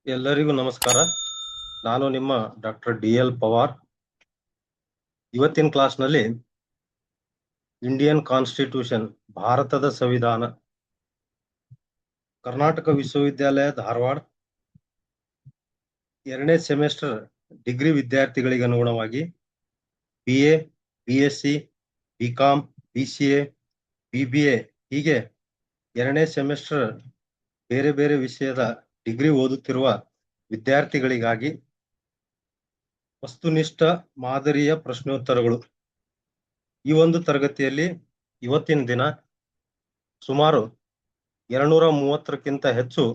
ಎಲ್ಲರಿಗೂ ನಮಸ್ಕಾರ. ನಾನು ನಿಮ್ಮ ಡಾಕ್ಟರ್ DL ಪವಾರ್. ಇವತ್ತಿನ ಕ್ಲಾಸ್ನಲ್ಲಿ ಇಂಡಿಯನ್ ಕಾನ್ಸ್ಟಿಟ್ಯೂಷನ್, ಭಾರತದ ಸಂವಿಧಾನ, ಕರ್ನಾಟಕ ವಿಶ್ವವಿದ್ಯಾಲಯ ಧಾರವಾಡ 2ನೇ ಸೆಮಿಸ್ಟರ್ ಡಿಗ್ರಿ ವಿದ್ಯಾರ್ಥಿಗಳಿಗೆ ಅನುಗುಣವಾಗಿ BA, BSc, BCom, BCA, BBA ಹೀಗೆ 2ನೇ ಸೆಮಿಸ್ಟರ್ ಬೇರೆ ಬೇರೆ ವಿಷಯದ ಡಿಗ್ರಿ ಓದುತ್ತಿರುವ ವಿದ್ಯಾರ್ಥಿಗಳಿಗಾಗಿ ವಸ್ತುನಿಷ್ಠ ಮಾದರಿಯ ಪ್ರಶ್ನೋತ್ತರಗಳು. ಈ ಒಂದು ತರಗತಿಯಲ್ಲಿ ಇವತ್ತಿನ ದಿನ ಸುಮಾರು 230ಕ್ಕಿಂತ ಹೆಚ್ಚು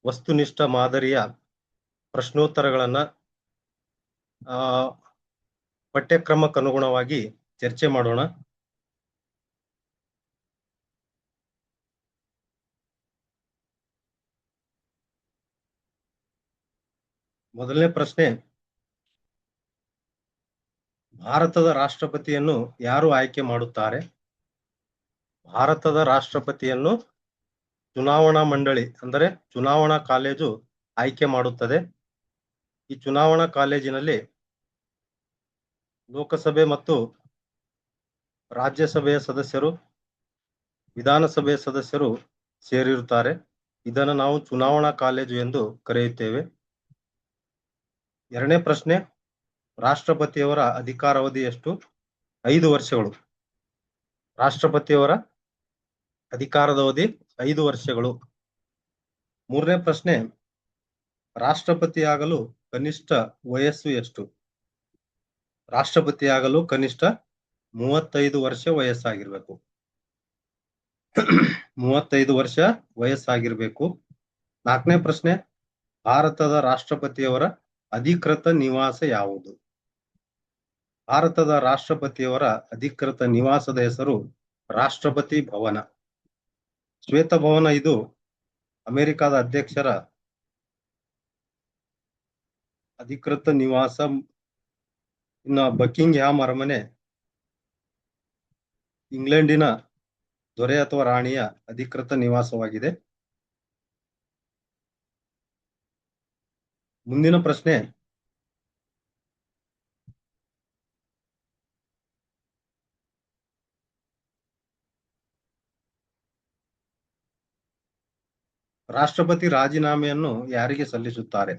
ವಸ್ತುನಿಷ್ಠ ಮಾದರಿಯ ಪ್ರಶ್ನೋತ್ತರಗಳನ್ನ ಪಠ್ಯಕ್ರಮಕ್ಕನುಗುಣವಾಗಿ ಚರ್ಚೆ ಮಾಡೋಣ. ಮೊದಲನೇ ಪ್ರಶ್ನೆ, ಭಾರತದ ರಾಷ್ಟ್ರಪತಿಯನ್ನು ಯಾರು ಆಯ್ಕೆ ಮಾಡುತ್ತಾರೆ? ಭಾರತದ ರಾಷ್ಟ್ರಪತಿಯನ್ನು ಚುನಾವಣಾ ಮಂಡಳಿ ಅಂದರೆ ಚುನಾವಣಾ ಕಾಲೇಜು ಆಯ್ಕೆ ಮಾಡುತ್ತದೆ. ಈ ಚುನಾವಣಾ ಕಾಲೇಜಿನಲ್ಲಿ ಲೋಕಸಭೆ ಮತ್ತು ರಾಜ್ಯಸಭೆಯ ಸದಸ್ಯರು, ವಿಧಾನಸಭೆಯ ಸದಸ್ಯರು ಸೇರಿರುತ್ತಾರೆ. ಇದನ್ನು ನಾವು ಚುನಾವಣಾ ಕಾಲೇಜು ಎಂದು ಕರೆಯುತ್ತೇವೆ. ಎರಡನೇ ಪ್ರಶ್ನೆ, ರಾಷ್ಟ್ರಪತಿಯವರ ಅಧಿಕಾರಾವಧಿ ಎಷ್ಟು? 5 ವರ್ಷಗಳು. ರಾಷ್ಟ್ರಪತಿಯವರ ಅಧಿಕಾರದ ಅವಧಿ 5 ವರ್ಷಗಳು. ಮೂರನೇ ಪ್ರಶ್ನೆ, ರಾಷ್ಟ್ರಪತಿಯಾಗಲು ಕನಿಷ್ಠ ವಯಸ್ಸು ಎಷ್ಟು? ರಾಷ್ಟ್ರಪತಿಯಾಗಲು ಕನಿಷ್ಠ 35 ವರ್ಷ ವಯಸ್ಸಾಗಿರ್ಬೇಕು. 35 ವರ್ಷ ವಯಸ್ಸಾಗಿರ್ಬೇಕು. ನಾಲ್ಕನೇ ಪ್ರಶ್ನೆ, ಭಾರತದ ರಾಷ್ಟ್ರಪತಿಯವರ ಅಧಿಕೃತ ನಿವಾಸ ಯಾವುದು? ಭಾರತದ ರಾಷ್ಟ್ರಪತಿಯವರ ಅಧಿಕೃತ ನಿವಾಸದ ಹೆಸರು ರಾಷ್ಟ್ರಪತಿ ಭವನ. ಶ್ವೇತಭವನ ಇದು ಅಮೆರಿಕದ ಅಧ್ಯಕ್ಷರ ಅಧಿಕೃತ ನಿವಾಸ. ಇನ್ನು ಬಕಿಂಗ್ ಹ್ಯಾಮ್ ಅರಮನೆ ಇಂಗ್ಲೆಂಡಿನ ದೊರೆ ಅಥವಾ ರಾಣಿಯ ಅಧಿಕೃತ ನಿವಾಸವಾಗಿದೆ. ಮುಂದಿನ ಪ್ರಶ್ನೆ, ರಾಷ್ಟ್ರಪತಿ ರಾಜೀನಾಮೆಯನ್ನು ಯಾರಿಗೆ ಸಲ್ಲಿಸುತ್ತಾರೆ?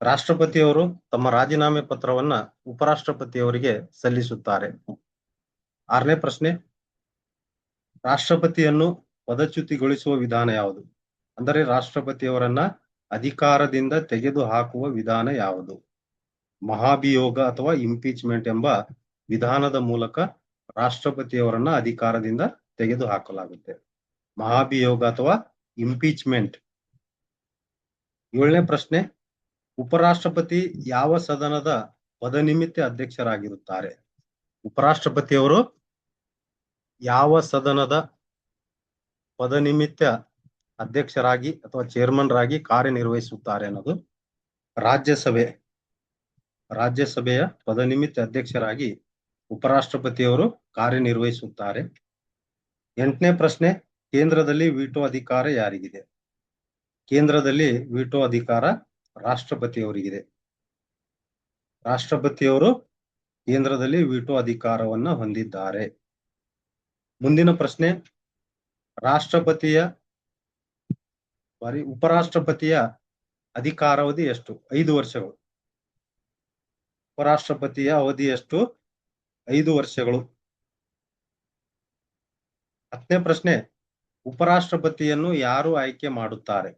ರಾಷ್ಟ್ರಪತಿಯವರು ತಮ್ಮ ರಾಜೀನಾಮೆ ಪತ್ರವನ್ನ ಉಪರಾಷ್ಟ್ರಪತಿಯವರಿಗೆ ಸಲ್ಲಿಸುತ್ತಾರೆ. ಆರನೇ ಪ್ರಶ್ನೆ, ರಾಷ್ಟ್ರಪತಿಯನ್ನು ಪದಚ್ಯುತಿಗೊಳಿಸುವ ವಿಧಾನ ಯಾವುದು? ಅಂದರೆ ರಾಷ್ಟ್ರಪತಿಯವರನ್ನ ಅಧಿಕಾರದಿಂದ ತೆಗೆದು ಹಾಕುವ ವಿಧಾನ ಯಾವುದು? ಮಹಾಭಿಯೋಗ ಅಥವಾ ಇಂಪೀಚ್ಮೆಂಟ್ ಎಂಬ ವಿಧಾನದ ಮೂಲಕ ರಾಷ್ಟ್ರಪತಿಯವರನ್ನ ಅಧಿಕಾರದಿಂದ ತೆಗೆದು ಹಾಕಲಾಗುತ್ತೆ. ಮಹಾಭಿಯೋಗ ಅಥವಾ ಇಂಪೀಚ್ಮೆಂಟ್. ಏಳನೇ ಪ್ರಶ್ನೆ, ಉಪರಾಷ್ಟ್ರಪತಿ ಯಾವ ಸದನದ ಪದನಿಮಿತ್ತ ಅಧ್ಯಕ್ಷರಾಗಿರುತ್ತಾರೆ? ಉಪರಾಷ್ಟ್ರಪತಿಯವರು ಯಾವ ಸದನದ ಪದನಿಮಿತ್ತ ಅಧ್ಯಕ್ಷರಾಗಿ ಅಥವಾ ಚೇರ್ಮನ್ ರಾಗಿ ಕಾರ್ಯನಿರ್ವಹಿಸುತ್ತಾರೆ ಅನ್ನೋದು ರಾಜ್ಯಸಭೆಯ ಪದನಿಮಿತ್ತ ಅಧ್ಯಕ್ಷರಾಗಿ ಉಪರಾಷ್ಟ್ರಪತಿಯವರು ಕಾರ್ಯನಿರ್ವಹಿಸುತ್ತಾರೆ. 8ನೇ ಪ್ರಶ್ನೆ, ಕೇಂದ್ರದಲ್ಲಿ ವೀಟೋ ಅಧಿಕಾರ ಯಾರಿಗಿದೆ? ಕೇಂದ್ರದಲ್ಲಿ ವೀಟೋ ಅಧಿಕಾರ ರಾಷ್ಟ್ರಪತಿಯವರಿಗಿದೆ. ರಾಷ್ಟ್ರಪತಿಯವರು ಕೇಂದ್ರದಲ್ಲಿ ವೀಟೋ ಅಧಿಕಾರವನ್ನ ಹೊಂದಿದ್ದಾರೆ. ಮುಂದಿನ ಪ್ರಶ್ನೆ, ಉಪರಾಷ್ಟ್ರಪತಿಯ ಅಧಿಕಾರಾವಧಿ ಎಷ್ಟು? 5 ವರ್ಷಗಳು. ಉಪರಾಷ್ಟ್ರಪತಿಯ ಅವಧಿ ಎಷ್ಟು? 5 ವರ್ಷಗಳು. 10ನೇ ಪ್ರಶ್ನೆ, ಉಪರಾಷ್ಟ್ರಪತಿಯನ್ನು ಯಾರು ಆಯ್ಕೆ ಮಾಡುತ್ತಾರೆ?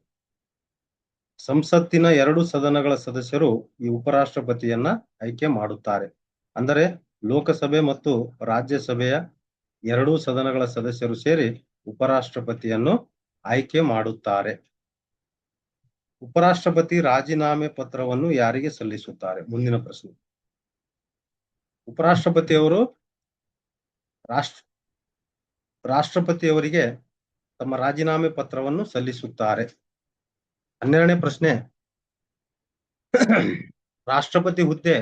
ಸಂಸತ್ತಿನ 2 ಸದನಗಳ ಸದಸ್ಯರು ಈ ಉಪರಾಷ್ಟ್ರಪತಿಯನ್ನ ಆಯ್ಕೆ ಮಾಡುತ್ತಾರೆ. ಅಂದರೆ ಲೋಕಸಭೆ ಮತ್ತು ರಾಜ್ಯಸಭೆಯ 2 ಸದನಗಳ ಸದಸ್ಯರು ಸೇರಿ ಉಪರಾಷ್ಟ್ರಪತಿಯನ್ನು ಆಯ್ಕೆ ಮಾಡುತ್ತಾರೆ. ಉಪರಾಷ್ಟ್ರಪತಿ ರಾಜೀನಾಮೆ ಪತ್ರವನ್ನು ಯಾರಿಗೆ ಸಲ್ಲಿಸುತ್ತಾರೆ? ಮುಂದಿನ ಪ್ರಶ್ನೆ, ಉಪರಾಷ್ಟ್ರಪತಿಯವರು ರಾಷ್ಟ್ರಪತಿಯವರಿಗೆ ತಮ್ಮ ರಾಜೀನಾಮೆ ಪತ್ರವನ್ನು ಸಲ್ಲಿಸುತ್ತಾರೆ. 12ನೇ ಪ್ರಶ್ನೆ, ರಾಷ್ಟ್ರಪತಿ ಹುದ್ದೆ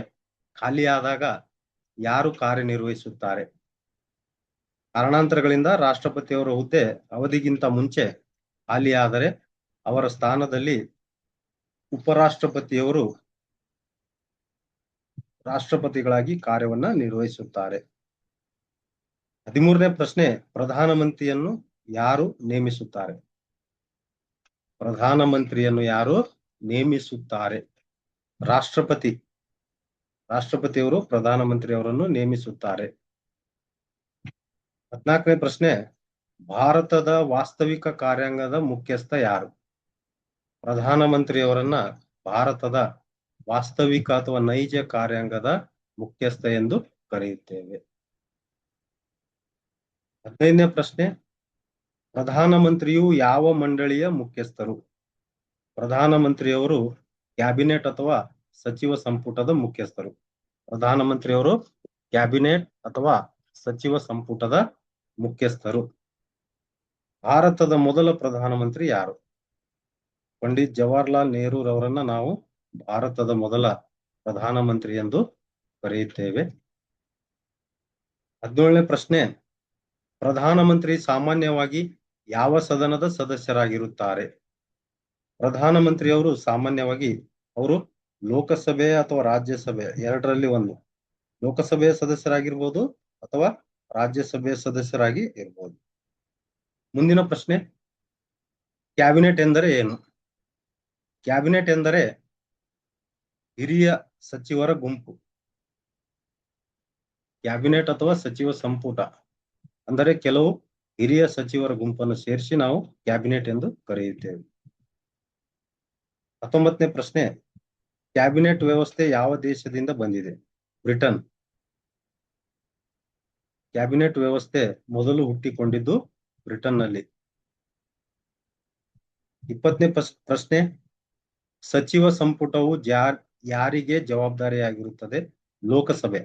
ಖಾಲಿಯಾದಾಗ ಯಾರು ಕಾರ್ಯನಿರ್ವಹಿಸುತ್ತಾರೆ? ಕಾರಣಾಂತರಗಳಿಂದ ರಾಷ್ಟ್ರಪತಿಯವರ ಹುದ್ದೆ ಅವಧಿಗಿಂತ ಮುಂಚೆ ಖಾಲಿಯಾದರೆ ಅವರ ಸ್ಥಾನದಲ್ಲಿ ಉಪರಾಷ್ಟ್ರಪತಿಯವರು ರಾಷ್ಟ್ರಪತಿಗಳಾಗಿ ಕಾರ್ಯವನ್ನ ನಿರ್ವಹಿಸುತ್ತಾರೆ. 13ನೇ ಪ್ರಶ್ನೆ, ಪ್ರಧಾನಮಂತ್ರಿಯನ್ನು ಯಾರು ನೇಮಿಸುತ್ತಾರೆ? ಪ್ರಧಾನಮಂತ್ರಿಯನ್ನು ಯಾರು ನೇಮಿಸುತ್ತಾರೆ? ರಾಷ್ಟ್ರಪತಿಯವರು ಪ್ರಧಾನಮಂತ್ರಿಯವರನ್ನು ನೇಮಿಸುತ್ತಾರೆ. 14ನೇ ಪ್ರಶ್ನೆ, ಭಾರತದ ವಾಸ್ತವಿಕ ಕಾರ್ಯಾಂಗದ ಮುಖ್ಯಸ್ಥ ಯಾರು? ಪ್ರಧಾನಮಂತ್ರಿಯವರನ್ನ ಭಾರತದ ವಾಸ್ತವಿಕ ಅಥವಾ ನೈಜ ಕಾರ್ಯಾಂಗದ ಮುಖ್ಯಸ್ಥ ಎಂದು ಕರೆಯುತ್ತೇವೆ. 15ನೇ ಪ್ರಶ್ನೆ, ಪ್ರಧಾನಮಂತ್ರಿಯು ಯಾವ ಮಂಡಳಿಯ ಮುಖ್ಯಸ್ಥರು? ಪ್ರಧಾನಮಂತ್ರಿಯವರು ಕ್ಯಾಬಿನೆಟ್ ಅಥವಾ ಸಚಿವ ಸಂಪುಟದ ಮುಖ್ಯಸ್ಥರು. ಪ್ರಧಾನಮಂತ್ರಿಯವರು ಕ್ಯಾಬಿನೆಟ್ ಅಥವಾ ಸಚಿವ ಸಂಪುಟದ ಮುಖ್ಯಸ್ಥರು. ಭಾರತದ ಮೊದಲ ಪ್ರಧಾನಮಂತ್ರಿ ಯಾರು? ಪಂಡಿತ್ ಜವಾಹರ್ಲಾಲ್ ನೆಹರೂರವರನ್ನ ನಾವು ಭಾರತದ ಮೊದಲ ಪ್ರಧಾನಮಂತ್ರಿ ಎಂದು ಕರೆಯುತ್ತೇವೆ. 17ನೇ ಪ್ರಶ್ನೆ, ಪ್ರಧಾನಮಂತ್ರಿ ಸಾಮಾನ್ಯವಾಗಿ ಯಾವ ಸದನದ ಸದಸ್ಯರಾಗಿರುತ್ತಾರೆ? ಪ್ರಧಾನಮಂತ್ರಿಯವರು ಸಾಮಾನ್ಯವಾಗಿ ಅವರು ಲೋಕಸಭೆ ಅಥವಾ ರಾಜ್ಯಸಭೆ ಎರಡರಲ್ಲಿ ಒಂದು, ಲೋಕಸಭೆಯ ಸದಸ್ಯರಾಗಿರ್ಬೋದು ಅಥವಾ ರಾಜ್ಯಸಭೆಯ ಸದಸ್ಯರಾಗಿ ಇರ್ಬೋದು. ಮುಂದಿನ ಪ್ರಶ್ನೆ, ಕ್ಯಾಬಿನೆಟ್ ಎಂದರೆ ಏನು? ಕ್ಯಾಬಿನೆಟ್ ಎಂದರೆ ಹಿರಿಯ ಸಚಿವರ ಗುಂಪು. ಕ್ಯಾಬಿನೆಟ್ ಅಥವಾ ಸಚಿವ ಸಂಪುಟ ಅಂದರೆ ಕೆಲವು ಹಿರಿಯ ಸಚಿವರ ಗುಂಪನ್ನು ಸೇರಿಸಿ ನಾವು ಕ್ಯಾಬಿನೆಟ್ ಎಂದು ಕರೆಯುತ್ತೇವೆ. 19ನೇ ಪ್ರಶ್ನೆ, ಕ್ಯಾಬಿನೆಟ್ ವ್ಯವಸ್ಥೆ ಯಾವ ದೇಶದಿಂದ ಬಂದಿದೆ? ಬ್ರಿಟನ್. ಕ್ಯಾಬಿನೆಟ್ ವ್ಯವಸ್ಥೆ ಮೊದಲು ಹುಟ್ಟಿಕೊಂಡಿದ್ದು ಬ್ರಿಟನ್ನಲ್ಲಿ. 20ನೇ ಪ್ರಶ್ನೆ, ಸಚಿವ ಸಂಪುಟವು ಯಾರಿಗೆ ಜವಾಬ್ದಾರಿಯಾಗಿರುತ್ತದೆ? ಲೋಕಸಭೆ.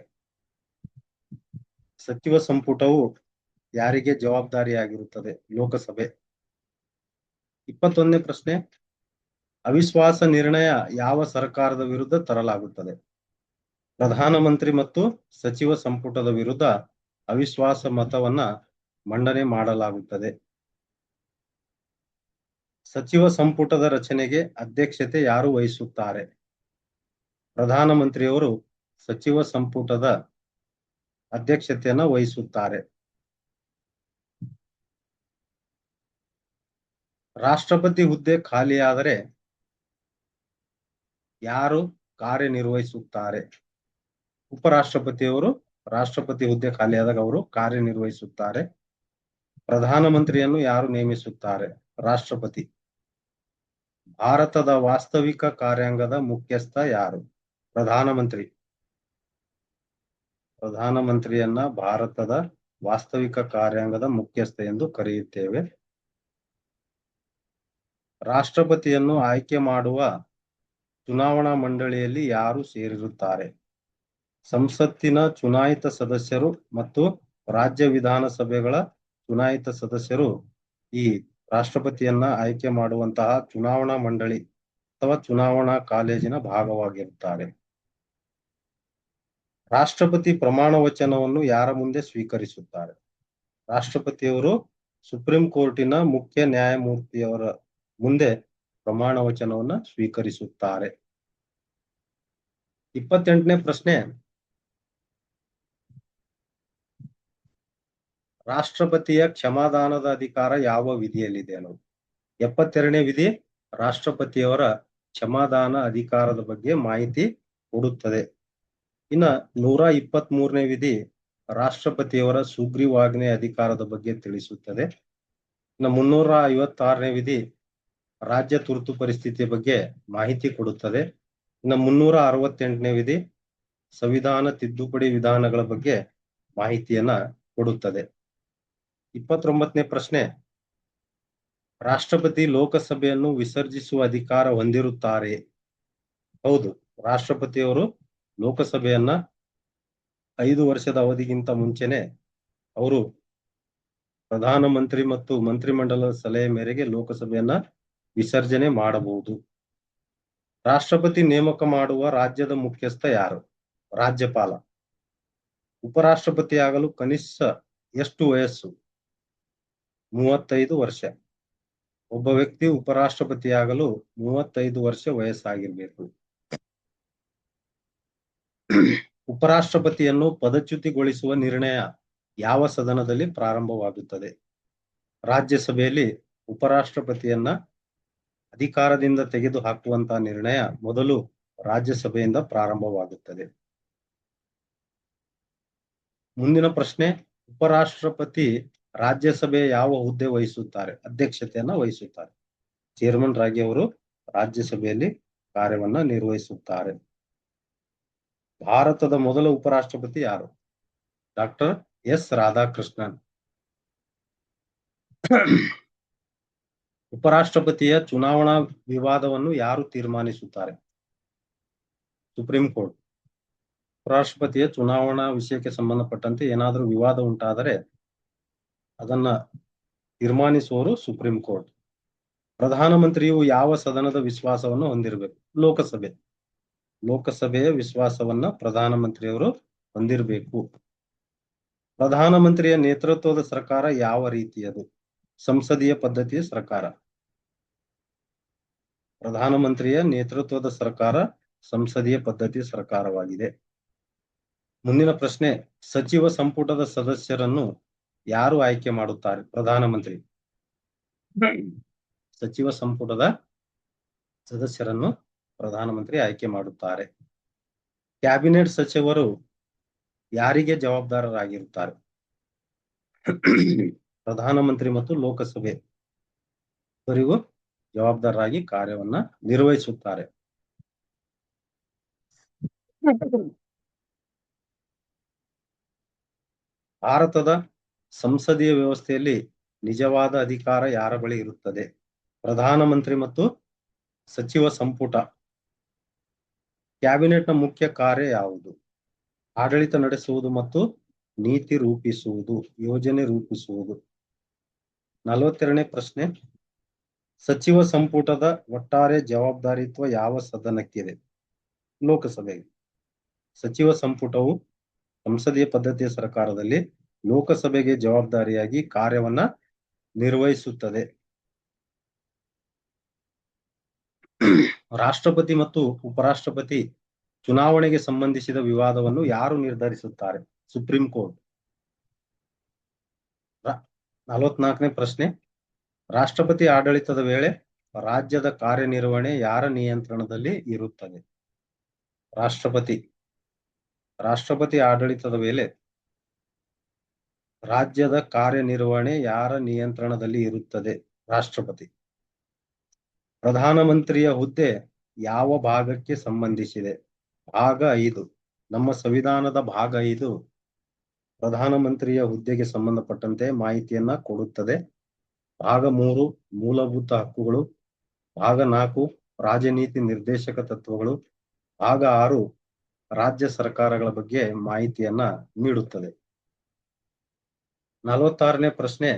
ಸಚಿವ ಸಂಪುಟವು ಯಾರಿಗೆ ಜವಾಬ್ದಾರಿಯಾಗಿರುತ್ತದೆ? ಲೋಕಸಭೆ. 21ನೇ ಪ್ರಶ್ನೆ, ಅವಿಶ್ವಾಸ ನಿರ್ಣಯ ಯಾವ ಸರ್ಕಾರದ ವಿರುದ್ಧ ತರಲಾಗುತ್ತದೆ? ಪ್ರಧಾನಮಂತ್ರಿ ಮತ್ತು ಸಚಿವ ಸಂಪುಟದ ವಿರುದ್ಧ ಅವಿಶ್ವಾಸ ಮತವನ್ನ ಮಂಡನೆ ಮಾಡಲಾಗುತ್ತದೆ. ಸಚಿವ ಸಂಪುಟದ ರಚನೆಗೆ ಅಧ್ಯಕ್ಷತೆ ಯಾರು ವಹಿಸುತ್ತಾರೆ? ಪ್ರಧಾನಮಂತ್ರಿಯವರು ಸಚಿವ ಸಂಪುಟದ ಅಧ್ಯಕ್ಷತೆಯನ್ನು ವಹಿಸುತ್ತಾರೆ. ರಾಷ್ಟ್ರಪತಿ ಹುದ್ದೆ ಖಾಲಿಯಾದರೆ ಯಾರು ಕಾರ್ಯನಿರ್ವಹಿಸುತ್ತಾರೆ? ಉಪರಾಷ್ಟ್ರಪತಿಯವರು ರಾಷ್ಟ್ರಪತಿ ಹುದ್ದೆ ಖಾಲಿಯಾದಾಗ ಅವರು ಕಾರ್ಯನಿರ್ವಹಿಸುತ್ತಾರೆ. ಪ್ರಧಾನಮಂತ್ರಿಯನ್ನು ಯಾರು ನೇಮಿಸುತ್ತಾರೆ? ರಾಷ್ಟ್ರಪತಿ. ಭಾರತದ ವಾಸ್ತವಿಕ ಕಾರ್ಯಾಂಗದ ಮುಖ್ಯಸ್ಥ ಯಾರು? ಪ್ರಧಾನಮಂತ್ರಿ. ಪ್ರಧಾನಮಂತ್ರಿಯನ್ನ ಭಾರತದ ವಾಸ್ತವಿಕ ಕಾರ್ಯಾಂಗದ ಮುಖ್ಯಸ್ಥ ಎಂದು ಕರೆಯುತ್ತೇವೆ. ರಾಷ್ಟ್ರಪತಿಯನ್ನು ಆಯ್ಕೆ ಮಾಡುವ ಚುನಾವಣಾ ಮಂಡಳಿಯಲ್ಲಿ ಯಾರು ಸೇರಿರುತ್ತಾರೆ? ಸಂಸತ್ತಿನ ಚುನಾಯಿತ ಸದಸ್ಯರು ಮತ್ತು ರಾಜ್ಯ ವಿಧಾನಸಭೆಗಳ ಚುನಾಯಿತ ಸದಸ್ಯರು ಈ ರಾಷ್ಟ್ರಪತಿಯನ್ನ ಆಯ್ಕೆ ಮಾಡುವಂತಹ ಚುನಾವಣಾ ಮಂಡಳಿ ಅಥವಾ ಚುನಾವಣಾ ಕಾಲೇಜಿನ ಭಾಗವಾಗಿರುತ್ತಾರೆ. ರಾಷ್ಟ್ರಪತಿ ಪ್ರಮಾಣ ವಚನವನ್ನು ಯಾರ ಮುಂದೆ ಸ್ವೀಕರಿಸುತ್ತಾರೆ? ರಾಷ್ಟ್ರಪತಿಯವರು ಸುಪ್ರೀಂ ಕೋರ್ಟಿನ ಮುಖ್ಯ ನ್ಯಾಯಮೂರ್ತಿಯವರ ಮುಂದೆ ಪ್ರಮಾಣ ವಚನವನ್ನ ಸ್ವೀಕರಿಸುತ್ತಾರೆ. 28ನೇ ಪ್ರಶ್ನೆ, ರಾಷ್ಟ್ರಪತಿಯ ಕ್ಷಮಾದಾನದ ಅಧಿಕಾರ ಯಾವ ವಿಧಿಯಲ್ಲಿದೆ ಅನ್ನೋದು. 72ನೇ ವಿಧಿ ರಾಷ್ಟ್ರಪತಿಯವರ ಕ್ಷಮಾದಾನ ಅಧಿಕಾರದ ಬಗ್ಗೆ ಮಾಹಿತಿ ಕೊಡುತ್ತದೆ. ಇನ್ನ 123ನೇ ವಿಧಿ ರಾಷ್ಟ್ರಪತಿಯವರ ಸುಗ್ರೀವಾಜ್ಞೆ ಅಧಿಕಾರದ ಬಗ್ಗೆ ತಿಳಿಸುತ್ತದೆ. ಇನ್ನು 356ನೇ ವಿಧಿ ರಾಜ್ಯ ತುರ್ತು ಪರಿಸ್ಥಿತಿಯ ಬಗ್ಗೆ ಮಾಹಿತಿ ಕೊಡುತ್ತದೆ. ಇನ್ನು 368ನೇ ವಿಧಿ ಸಂವಿಧಾನ ತಿದ್ದುಪಡಿ ವಿಧಾನಗಳ ಬಗ್ಗೆ ಮಾಹಿತಿಯನ್ನ ಕೊಡುತ್ತದೆ. 29ನೇ ಪ್ರಶ್ನೆ, ರಾಷ್ಟ್ರಪತಿ ಲೋಕಸಭೆಯನ್ನು ವಿಸರ್ಜಿಸುವ ಅಧಿಕಾರ ಹೊಂದಿರುತ್ತಾರೆ? ಹೌದು, ರಾಷ್ಟ್ರಪತಿಯವರು ಲೋಕಸಭೆಯನ್ನ 5 ವರ್ಷದ ಅವಧಿಗಿಂತ ಮುಂಚೆನೆ ಅವರು ಪ್ರಧಾನಮಂತ್ರಿ ಮತ್ತು ಮಂತ್ರಿಮಂಡಲದ ಸಲಹೆ ಮೇರೆಗೆ ಲೋಕಸಭೆಯನ್ನ ವಿಸರ್ಜನೆ ಮಾಡಬಹುದು. ರಾಷ್ಟ್ರಪತಿ ನೇಮಕ ಮಾಡುವ ರಾಜ್ಯದ ಮುಖ್ಯಸ್ಥ ಯಾರು? ರಾಜ್ಯಪಾಲ. ಉಪರಾಷ್ಟ್ರಪತಿ ಆಗಲು ಕನಿಷ್ಠ ಎಷ್ಟು ವಯಸ್ಸು? 35 ವರ್ಷ. ಒಬ್ಬ ವ್ಯಕ್ತಿ ಉಪರಾಷ್ಟ್ರಪತಿಯಾಗಲು 35 ವರ್ಷ ವಯಸ್ಸಾಗಿರ್ಬೇಕು. ಉಪರಾಷ್ಟ್ರಪತಿಯನ್ನು ಪದಚ್ಯುತಿಗೊಳಿಸುವ ನಿರ್ಣಯ ಯಾವ ಸದನದಲ್ಲಿ ಪ್ರಾರಂಭವಾಗುತ್ತದೆ? ರಾಜ್ಯಸಭೆಯಲ್ಲಿ ಉಪರಾಷ್ಟ್ರಪತಿಯನ್ನ ಅಧಿಕಾರದಿಂದ ತೆಗೆದು ಹಾಕುವಂತಹ ನಿರ್ಣಯ ಮೊದಲು ರಾಜ್ಯಸಭೆಯಿಂದ ಪ್ರಾರಂಭವಾಗುತ್ತದೆ. ಮುಂದಿನ ಪ್ರಶ್ನೆ, ಉಪರಾಷ್ಟ್ರಪತಿ ರಾಜ್ಯಸಭೆಯ ಯಾವ ಹುದ್ದೆ ವಹಿಸುತ್ತಾರೆ? ಅಧ್ಯಕ್ಷತೆಯನ್ನ ವಹಿಸುತ್ತಾರೆ. ಚೇರ್ಮನ್ ರಾಗಿ ಅವರು ರಾಜ್ಯಸಭೆಯಲ್ಲಿ ಕಾರ್ಯವನ್ನ ನಿರ್ವಹಿಸುತ್ತಾರೆ. ಭಾರತದ ಮೊದಲ ಉಪರಾಷ್ಟ್ರಪತಿ ಯಾರು? Doctor S Radhakrishnan. ಉಪರಾಷ್ಟ್ರಪತಿಯ ಚುನಾವಣಾ ವಿವಾದವನ್ನು ಯಾರು ತೀರ್ಮಾನಿಸುತ್ತಾರೆ? Supreme court. ಉಪರಾಷ್ಟ್ರಪತಿಯ ಚುನಾವಣಾ ವಿಷಯಕ್ಕೆ ಸಂಬಂಧಪಟ್ಟಂತೆ ಏನಾದರೂ ವಿವಾದ ಉಂಟಾದರೆ ಅದನ್ನ ತೀರ್ಮಾನಿಸುವವರು ಸುಪ್ರೀಂ ಕೋರ್ಟ್. ಪ್ರಧಾನಮಂತ್ರಿಯು ಯಾವ ಸದನದ ವಿಶ್ವಾಸವನ್ನು ಹೊಂದಿರಬೇಕು? ಲೋಕಸಭೆ. ಲೋಕಸಭೆಯ ವಿಶ್ವಾಸವನ್ನ ಪ್ರಧಾನಮಂತ್ರಿಯವರು ಹೊಂದಿರಬೇಕು. ಪ್ರಧಾನಮಂತ್ರಿಯ ನೇತೃತ್ವದ ಸರ್ಕಾರ ಯಾವ ರೀತಿಯದು? ಸಂಸದೀಯ ಪದ್ಧತಿಯ ಸರ್ಕಾರ. ಪ್ರಧಾನಮಂತ್ರಿಯ ನೇತೃತ್ವದ ಸರ್ಕಾರ ಸಂಸದೀಯ ಪದ್ಧತಿಯ ಸರ್ಕಾರವಾಗಿದೆ. ಮುಂದಿನ ಪ್ರಶ್ನೆ, ಸಚಿವ ಸಂಪುಟದ ಸದಸ್ಯರನ್ನು ಯಾರು ಆಯ್ಕೆ ಮಾಡುತ್ತಾರೆ? ಪ್ರಧಾನಮಂತ್ರಿ. ಸಚಿವ ಸಂಪುಟದ ಸದಸ್ಯರನ್ನು ಪ್ರಧಾನಮಂತ್ರಿ ಆಯ್ಕೆ ಮಾಡುತ್ತಾರೆ. ಕ್ಯಾಬಿನೆಟ್ ಸಚಿವರು ಯಾರಿಗೆ ಜವಾಬ್ದಾರರಾಗಿರುತ್ತಾರೆ? ಪ್ರಧಾನಮಂತ್ರಿ ಮತ್ತು ಲೋಕಸಭೆ ಇವರಿಗೂ ಜವಾಬ್ದಾರರಾಗಿ ಕಾರ್ಯವನ್ನ ನಿರ್ವಹಿಸುತ್ತಾರೆ. ಭಾರತದ ಸಂಸದೀಯ ವ್ಯವಸ್ಥೆಯಲ್ಲಿ ನಿಜವಾದ ಅಧಿಕಾರ ಯಾರ ಬಳಿ ಇರುತ್ತದೆ? ಪ್ರಧಾನಮಂತ್ರಿ ಮತ್ತು ಸಚಿವ ಸಂಪುಟ. ಕ್ಯಾಬಿನೆಟ್ನ ಮುಖ್ಯ ಕಾರ್ಯ ಯಾವುದು? ಆಡಳಿತ ನಡೆಸುವುದು ಮತ್ತು ನೀತಿ ರೂಪಿಸುವುದು, ಯೋಜನೆ ರೂಪಿಸುವುದು. 42ನೇ ಪ್ರಶ್ನೆ, ಸಚಿವ ಸಂಪುಟದ ಒಟ್ಟಾರೆ ಜವಾಬ್ದಾರಿತ್ವ ಯಾವ ಸದನಕ್ಕಿದೆ? ಲೋಕಸಭೆಗೆ. ಸಚಿವ ಸಂಪುಟವು ಸಂಸದೀಯ ಪದ್ಧತಿಯ ಸರ್ಕಾರದಲ್ಲಿ ಲೋಕಸಭೆಗೆ ಜವಾಬ್ದಾರಿಯಾಗಿ ಕಾರ್ಯವನ್ನ ನಿರ್ವಹಿಸುತ್ತದೆ. ರಾಷ್ಟ್ರಪತಿ ಮತ್ತು ಉಪರಾಷ್ಟ್ರಪತಿ ಚುನಾವಣೆಗೆ ಸಂಬಂಧಿಸಿದ ವಿವಾದವನ್ನು ಯಾರು ನಿರ್ಧರಿಸುತ್ತಾರೆ? Supreme court. 44ನೇ ಪ್ರಶ್ನೆ, ರಾಷ್ಟ್ರಪತಿ ಆಡಳಿತದ ವೇಳೆ ರಾಜ್ಯದ ಕಾರ್ಯನಿರ್ವಹಣೆ ಯಾರ ನಿಯಂತ್ರಣದಲ್ಲಿ ಇರುತ್ತದೆ? ರಾಷ್ಟ್ರಪತಿ. ರಾಷ್ಟ್ರಪತಿ ಆಡಳಿತದ ವೇಳೆ ರಾಜ್ಯದ ಕಾರ್ಯನಿರ್ವಹಣೆ ಯಾರ ನಿಯಂತ್ರಣದಲ್ಲಿ ಇರುತ್ತದೆ? ರಾಷ್ಟ್ರಪತಿ. ಪ್ರಧಾನಮಂತ್ರಿಯ ಹುದ್ದೆ ಯಾವ ಭಾಗಕ್ಕೆ ಸಂಬಂಧಿಸಿದೆ? ಭಾಗ 5. ನಮ್ಮ ಸಂವಿಧಾನದ ಭಾಗ 5 ಪ್ರಧಾನಮಂತ್ರಿಯ ಹುದ್ದೆಗೆ ಸಂಬಂಧಪಟ್ಟಂತೆ ಮಾಹಿತಿಯನ್ನ ಕೊಡುತ್ತದೆ. ಭಾಗ 3 ಮೂಲಭೂತ ಹಕ್ಕುಗಳು, ಭಾಗ 4 ರಾಜನೀತಿ ನಿರ್ದೇಶಕ ತತ್ವಗಳು, ಭಾಗ 6 ರಾಜ್ಯ ಸರ್ಕಾರಗಳ ಬಗ್ಗೆ ಮಾಹಿತಿಯನ್ನ ನೀಡುತ್ತದೆ. 46ನೇ ಪ್ರಶ್ನೆ,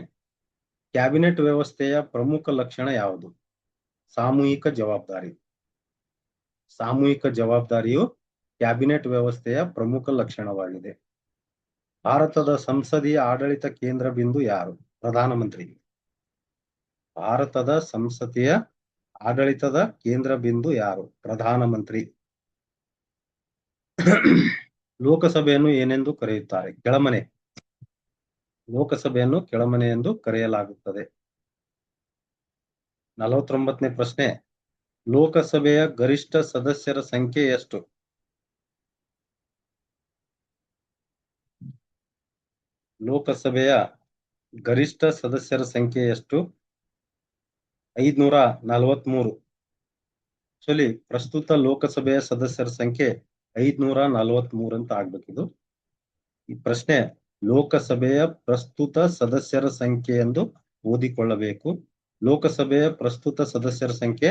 ಕ್ಯಾಬಿನೆಟ್ ವ್ಯವಸ್ಥೆಯ ಪ್ರಮುಖ ಲಕ್ಷಣ ಯಾವುದು? ಸಾಮೂಹಿಕ ಜವಾಬ್ದಾರಿ. ಸಾಮೂಹಿಕ ಜವಾಬ್ದಾರಿಯು ಕ್ಯಾಬಿನೆಟ್ ವ್ಯವಸ್ಥೆಯ ಪ್ರಮುಖ ಲಕ್ಷಣವಾಗಿದೆ. ಭಾರತದ ಸಂಸದೀಯ ಆಡಳಿತ ಕೇಂದ್ರ ಬಿಂದು ಯಾರು? ಪ್ರಧಾನಮಂತ್ರಿ. ಭಾರತದ ಸಂಸದೀಯ ಆಡಳಿತದ ಕೇಂದ್ರ ಬಿಂದು ಯಾರು? ಪ್ರಧಾನಮಂತ್ರಿ. ಲೋಕಸಭೆಯನ್ನು ಏನೆಂದು ಕರೆಯುತ್ತಾರೆ? ಕೆಳಮನೆ. ಲೋಕಸಭೆಯನ್ನು ಕೆಳಮನೆ ಎಂದು ಕರೆಯಲಾಗುತ್ತದೆ. 49ನೇ ಪ್ರಶ್ನೆ, ಲೋಕಸಭೆಯ ಗರಿಷ್ಠ ಸದಸ್ಯರ ಸಂಖ್ಯೆ ಎಷ್ಟು? ಲೋಕಸಭೆಯ ಗರಿಷ್ಠ ಸದಸ್ಯರ ಸಂಖ್ಯೆ ಎಷ್ಟು? 543. ಆಕ್ಚುಲಿ ಪ್ರಸ್ತುತ ಲೋಕಸಭೆಯ ಸದಸ್ಯರ ಸಂಖ್ಯೆ 543 ಅಂತ ಆಗ್ಬೇಕಿದು. ಈ ಪ್ರಶ್ನೆ ಲೋಕಸಭೆಯ ಪ್ರಸ್ತುತ ಸದಸ್ಯರ ಸಂಖ್ಯೆ ಎಂದು ಓದಿಕೊಳ್ಳಬೇಕು. ಲೋಕಸಭೆಯ ಪ್ರಸ್ತುತ ಸದಸ್ಯರ ಸಂಖ್ಯೆ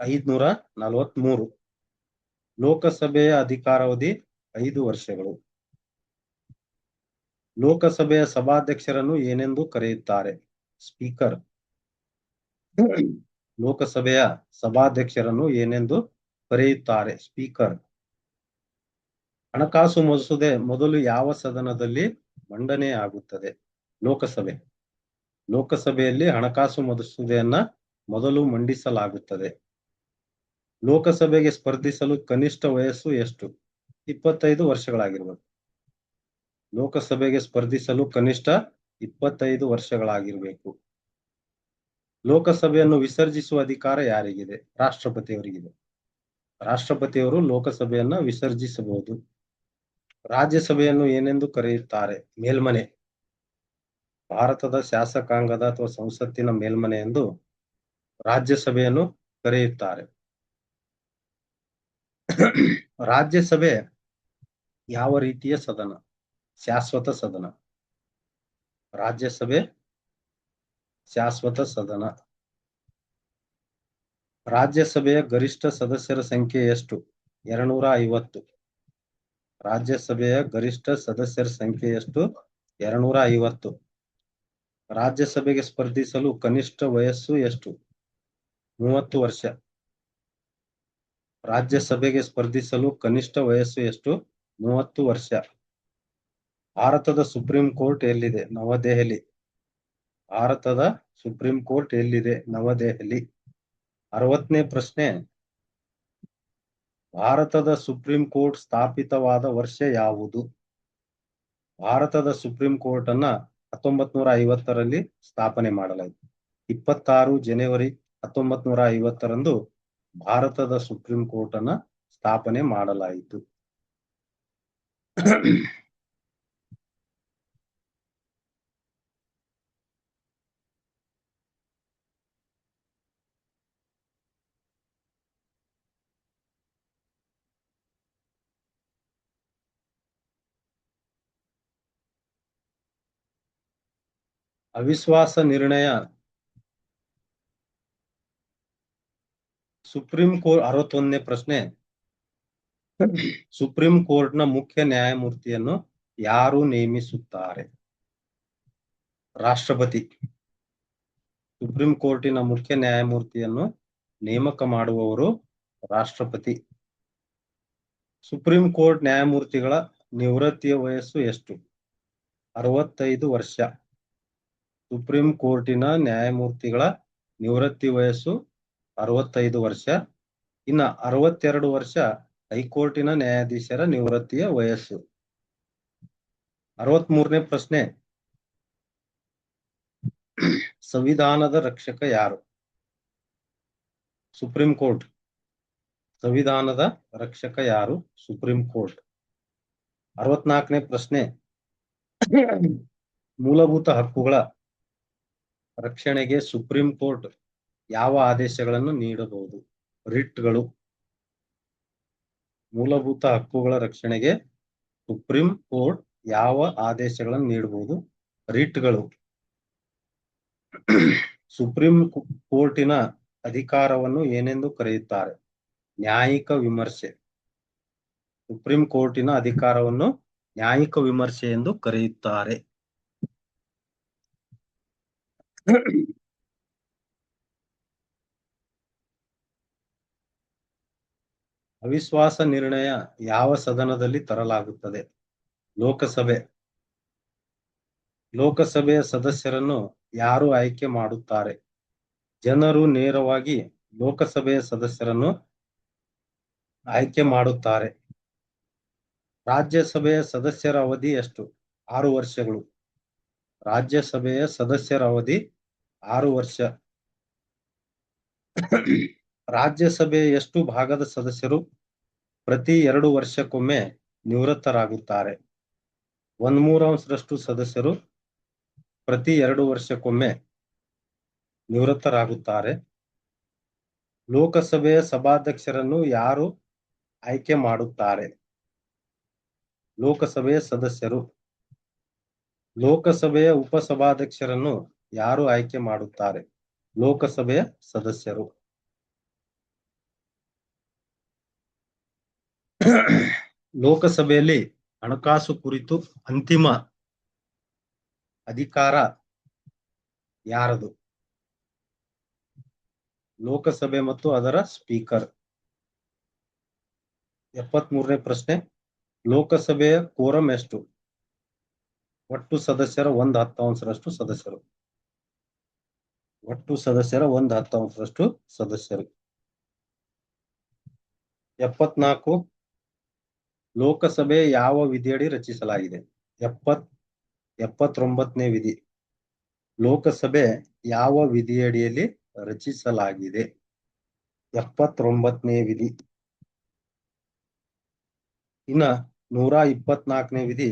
543. ಲೋಕಸಭೆಯ ಅಧಿಕಾರಾವಧಿ 5 ವರ್ಷಗಳು. ಲೋಕಸಭೆಯ ಸಭಾಧ್ಯಕ್ಷರನ್ನು ಏನೆಂದು ಕರೆಯುತ್ತಾರೆ? ಸ್ಪೀಕರ್. ಲೋಕಸಭೆಯ ಸಭಾಧ್ಯಕ್ಷರನ್ನು ಏನೆಂದು ಕರೆಯುತ್ತಾರೆ? ಸ್ಪೀಕರ್. ಹಣಕಾಸು ಮಸೂದೆ ಮೊದಲು ಯಾವ ಸದನದಲ್ಲಿ ಮಂಡನೆ ಆಗುತ್ತದೆ? ಲೋಕಸಭೆ. ಲೋಕಸಭೆಯಲ್ಲಿ ಹಣಕಾಸು ಮಸೂದೆಯನ್ನ ಮೊದಲು ಮಂಡಿಸಲಾಗುತ್ತದೆ. ಲೋಕಸಭೆಗೆ ಸ್ಪರ್ಧಿಸಲು ಕನಿಷ್ಠ ವಯಸ್ಸು ಎಷ್ಟು? 25 ವರ್ಷಗಳಾಗಿರ್ಬೇಕು. ಲೋಕಸಭೆಗೆ ಸ್ಪರ್ಧಿಸಲು ಕನಿಷ್ಠ 25 ವರ್ಷಗಳಾಗಿರ್ಬೇಕು. ಲೋಕಸಭೆಯನ್ನು ವಿಸರ್ಜಿಸುವ ಅಧಿಕಾರ ಯಾರಿಗಿದೆ? ರಾಷ್ಟ್ರಪತಿಯವರಿಗಿದೆ. ರಾಷ್ಟ್ರಪತಿಯವರು ಲೋಕಸಭೆಯನ್ನ ವಿಸರ್ಜಿಸಬಹುದು. ರಾಜ್ಯಸಭೆಯನ್ನು ಏನೆಂದು ಕರೆಯುತ್ತಾರೆ? ಮೇಲ್ಮನೆ. ಭಾರತದ ಶಾಸಕಾಂಗದ ಅಥವಾ ಸಂಸತ್ತಿನ ಮೇಲ್ಮನೆ ಎಂದು ರಾಜ್ಯಸಭೆಯನ್ನು ಕರೆಯುತ್ತಾರೆ. ರಾಜ್ಯಸಭೆ ಯಾವ ರೀತಿಯ ಸದನ? ಶಾಶ್ವತ ಸದನ. ರಾಜ್ಯಸಭೆ ಶಾಶ್ವತ ಸದನ. ರಾಜ್ಯಸಭೆಯ ಗರಿಷ್ಠ ಸದಸ್ಯರ ಸಂಖ್ಯೆ ಎಷ್ಟು? 250. ರಾಜ್ಯಸಭೆಯ ಗರಿಷ್ಠ ಸದಸ್ಯರ ಸಂಖ್ಯೆ ಎಷ್ಟು? 250. ರಾಜ್ಯಸಭೆಗೆ ಸ್ಪರ್ಧಿಸಲು ಕನಿಷ್ಠ ವಯಸ್ಸು ಎಷ್ಟು? 30 ವರ್ಷ. ರಾಜ್ಯಸಭೆಗೆ ಸ್ಪರ್ಧಿಸಲು ಕನಿಷ್ಠ ವಯಸ್ಸು ಎಷ್ಟು? 30 ವರ್ಷ. ಭಾರತದ ಸುಪ್ರೀಂ ಕೋರ್ಟ್ ಎಲ್ಲಿದೆ? ನವದೆಹಲಿ. ಭಾರತದ ಸುಪ್ರೀಂ ಕೋರ್ಟ್ ಎಲ್ಲಿದೆ? ನವದೆಹಲಿ. 60ನೇ ಪ್ರಶ್ನೆ. ಭಾರತದ ಸುಪ್ರೀಂ ಕೋರ್ಟ್ ಸ್ಥಾಪಿತವಾದ ವರ್ಷ ಯಾವುದು? ಭಾರತದ ಸುಪ್ರೀಂ ಕೋರ್ಟ್ ಅನ್ನ 1950ರಲ್ಲಿ ಸ್ಥಾಪನೆ ಮಾಡಲಾಯಿತು. 26 ಜನವರಿ 1950ರಂದು ಭಾರತದ ಸುಪ್ರೀಂ ಕೋರ್ಟ್ ಅನ್ನ ಸ್ಥಾಪನೆ ಮಾಡಲಾಯಿತು. ಅವಿಶ್ವಾಸ ನಿರ್ಣಯ. ಸುಪ್ರೀಂ ಕೋರ್ಟ್ 61ನೇ ಪ್ರಶ್ನೆ. ಸುಪ್ರೀಂ ಕೋರ್ಟ್ನ ಮುಖ್ಯ ನ್ಯಾಯಮೂರ್ತಿಯನ್ನು ಯಾರು ನೇಮಿಸುತ್ತಾರೆ? ರಾಷ್ಟ್ರಪತಿ. ಸುಪ್ರೀಂ ಕೋರ್ಟಿನ ಮುಖ್ಯ ನ್ಯಾಯಮೂರ್ತಿಯನ್ನು ನೇಮಕ ಮಾಡುವವರು ರಾಷ್ಟ್ರಪತಿ. ಸುಪ್ರೀಂ ಕೋರ್ಟ್ ನ್ಯಾಯಮೂರ್ತಿಗಳ ನಿವೃತ್ತಿಯ ವಯಸ್ಸು ಎಷ್ಟು? 65 ವರ್ಷ. ಸುಪ್ರೀಂ ಕೋರ್ಟಿನ ನ್ಯಾಯಮೂರ್ತಿಗಳ ನಿವೃತ್ತಿ ವಯಸ್ಸು 65 ವರ್ಷ. ಇನ್ನ 62 ವರ್ಷ ಹೈಕೋರ್ಟಿನ ನ್ಯಾಯಾಧೀಶರ ನಿವೃತ್ತಿಯ ವಯಸ್ಸು. 63ನೇ ಪ್ರಶ್ನೆ. ಸಂವಿಧಾನದ ರಕ್ಷಕ ಯಾರು? Supreme court. ಸಂವಿಧಾನದ ರಕ್ಷಕ ಯಾರು? Supreme court. 64ನೇ ಪ್ರಶ್ನೆ. ಮೂಲಭೂತ ಹಕ್ಕುಗಳ ರಕ್ಷಣೆಗೆ ಸುಪ್ರೀಂ ಕೋರ್ಟ್ ಯಾವ ಆದೇಶಗಳನ್ನು ನೀಡಬಹುದು? ರಿಟ್ಗಳು. ಮೂಲಭೂತ ಹಕ್ಕುಗಳ ರಕ್ಷಣೆಗೆ ಸುಪ್ರೀಂ ಕೋರ್ಟ್ ಯಾವ ಆದೇಶಗಳನ್ನು ನೀಡಬಹುದು? ರಿಟ್ಗಳು. ಸುಪ್ರೀಂ ಕೋರ್ಟಿನ ಅಧಿಕಾರವನ್ನು ಏನೆಂದು ಕರೆಯುತ್ತಾರೆ? ನ್ಯಾಯಿಕ ವಿಮರ್ಶೆ. ಸುಪ್ರೀಂ ಕೋರ್ಟಿನ ಅಧಿಕಾರವನ್ನು ನ್ಯಾಯಿಕ ವಿಮರ್ಶೆ ಎಂದು ಕರೆಯುತ್ತಾರೆ. ಅವಿಶ್ವಾಸ ನಿರ್ಣಯ ಯಾವ ಸದನದಲ್ಲಿ ತರಲಾಗುತ್ತದೆ? ಲೋಕಸಭೆ. ಲೋಕಸಭೆಯ ಸದಸ್ಯರನ್ನು ಯಾರು ಆಯ್ಕೆ ಮಾಡುತ್ತಾರೆ? ಜನರು ನೇರವಾಗಿ ಲೋಕಸಭೆಯ ಸದಸ್ಯರನ್ನು ಆಯ್ಕೆ ಮಾಡುತ್ತಾರೆ. ರಾಜ್ಯಸಭೆಯ ಸದಸ್ಯರ ಅವಧಿ ಎಷ್ಟು? 6 ವರ್ಷಗಳು. ರಾಜ್ಯಸಭೆಯ ಸದಸ್ಯರ ಅವಧಿ 6 ವರ್ಷ. ರಾಜ್ಯಸಭೆಯ ಎಷ್ಟು ಭಾಗದ ಸದಸ್ಯರು ಪ್ರತಿ 2 ವರ್ಷಕ್ಕೊಮ್ಮೆ ನಿವೃತ್ತರಾಗುತ್ತಾರೆ? 1/3 ಸದಸ್ಯರು ಪ್ರತಿ 2 ವರ್ಷಕ್ಕೊಮ್ಮೆ ನಿವೃತ್ತರಾಗುತ್ತಾರೆ. ಲೋಕಸಭೆಯ ಸಭಾಧ್ಯಕ್ಷರನ್ನು ಯಾರು ಆಯ್ಕೆ ಮಾಡುತ್ತಾರೆ? ಲೋಕಸಭೆಯ ಸದಸ್ಯರು. ಲೋಕಸಭೆಯ ಉಪಸಭಾಧ್ಯಕ್ಷರನ್ನು ಯಾರು ಆಯ್ಕೆ ಮಾಡುತ್ತಾರೆ? ಲೋಕಸಭೆಯ ಸದಸ್ಯರು. ಲೋಕಸಭೆಯಲ್ಲಿ ಹಣಕಾಸು ಕುರಿತು ಅಂತಿಮ ಅಧಿಕಾರ ಯಾರದು? ಲೋಕಸಭೆ ಮತ್ತು ಅದರ ಸ್ಪೀಕರ್. 73ನೇ ಪ್ರಶ್ನೆ. ಲೋಕಸಭೆಯ ಕೋರಂ ಎಷ್ಟು? ಒಟ್ಟು ಸದಸ್ಯರ 1/10 ಸದಸ್ಯರು. ಒಟ್ಟು ಸದಸ್ಯರ 1/10ರಷ್ಟು ಸದಸ್ಯರು. 74 ಲೋಕಸಭೆ ಯಾವ ವಿಧಿಯಡಿ ರಚಿಸಲಾಗಿದೆ? 79ನೇ ವಿಧಿ. ಲೋಕಸಭೆ ಯಾವ ವಿಧಿಯಡಿಯಲ್ಲಿ ರಚಿಸಲಾಗಿದೆ? 79ನೇ ವಿಧಿ. ಇನ್ನ 124ನೇ ವಿಧಿ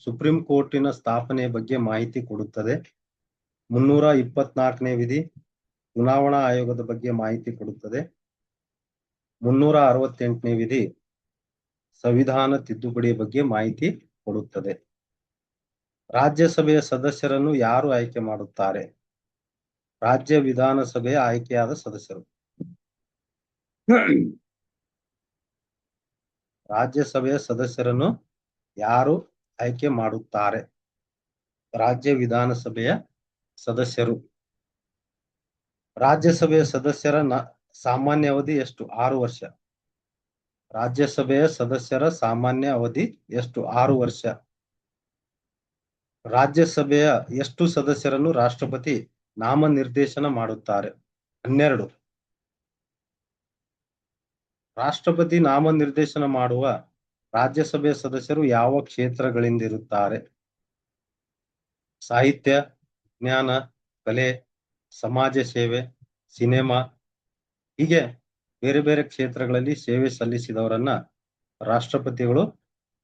ಸುಪ್ರೀಂ ಕೋರ್ಟಿನ ಸ್ಥಾಪನೆ ಬಗ್ಗೆ ಮಾಹಿತಿ ಕೊಡುತ್ತದೆ. 324ನೇ ವಿಧಿ ಚುನಾವಣಾ ಆಯೋಗದ ಬಗ್ಗೆ ಮಾಹಿತಿ ಕೊಡುತ್ತದೆ. 368ನೇ ವಿಧಿ ಸಂವಿಧಾನ ತಿದ್ದುಪಡಿಯ ಬಗ್ಗೆ ಮಾಹಿತಿ ಕೊಡುತ್ತದೆ. ರಾಜ್ಯಸಭೆಯ ಸದಸ್ಯರನ್ನು ಯಾರು ಆಯ್ಕೆ ಮಾಡುತ್ತಾರೆ? ರಾಜ್ಯ ವಿಧಾನಸಭೆಯ ಆಯ್ಕೆಯಾದ ಸದಸ್ಯರು. ರಾಜ್ಯಸಭೆಯ ಸದಸ್ಯರನ್ನು ಯಾರು ಆಯ್ಕೆ ಮಾಡುತ್ತಾರೆ? ರಾಜ್ಯ ವಿಧಾನಸಭೆಯ ಸದಸ್ಯರು. ರಾಜ್ಯಸಭೆಯ ಸದಸ್ಯರ ಸಾಮಾನ್ಯ ಅವಧಿ ಎಷ್ಟು? 6 ವರ್ಷ. ರಾಜ್ಯಸಭೆಯ ಸದಸ್ಯರ ಸಾಮಾನ್ಯ ಅವಧಿ ಎಷ್ಟು? 6 ವರ್ಷ. ರಾಜ್ಯಸಭೆಯ ಎಷ್ಟು ಸದಸ್ಯರನ್ನು ರಾಷ್ಟ್ರಪತಿ ನಾಮನಿರ್ದೇಶನ ಮಾಡುತ್ತಾರೆ? 12. ರಾಷ್ಟ್ರಪತಿ ನಾಮನಿರ್ದೇಶನ ಮಾಡುವ ರಾಜ್ಯಸಭೆಯ ಸದಸ್ಯರು ಯಾವ ಕ್ಷೇತ್ರಗಳಿಂದಿರುತ್ತಾರೆ? ಸಾಹಿತ್ಯ, ವಿಜ್ಞಾನ, ಕಲೆ, ಸಮಾಜ ಸೇವೆ, ಸಿನಿಮಾ ಹೀಗೆ ಬೇರೆ ಬೇರೆ ಕ್ಷೇತ್ರಗಳಲ್ಲಿ ಸೇವೆ ಸಲ್ಲಿಸಿದವರನ್ನ ರಾಷ್ಟ್ರಪತಿಗಳು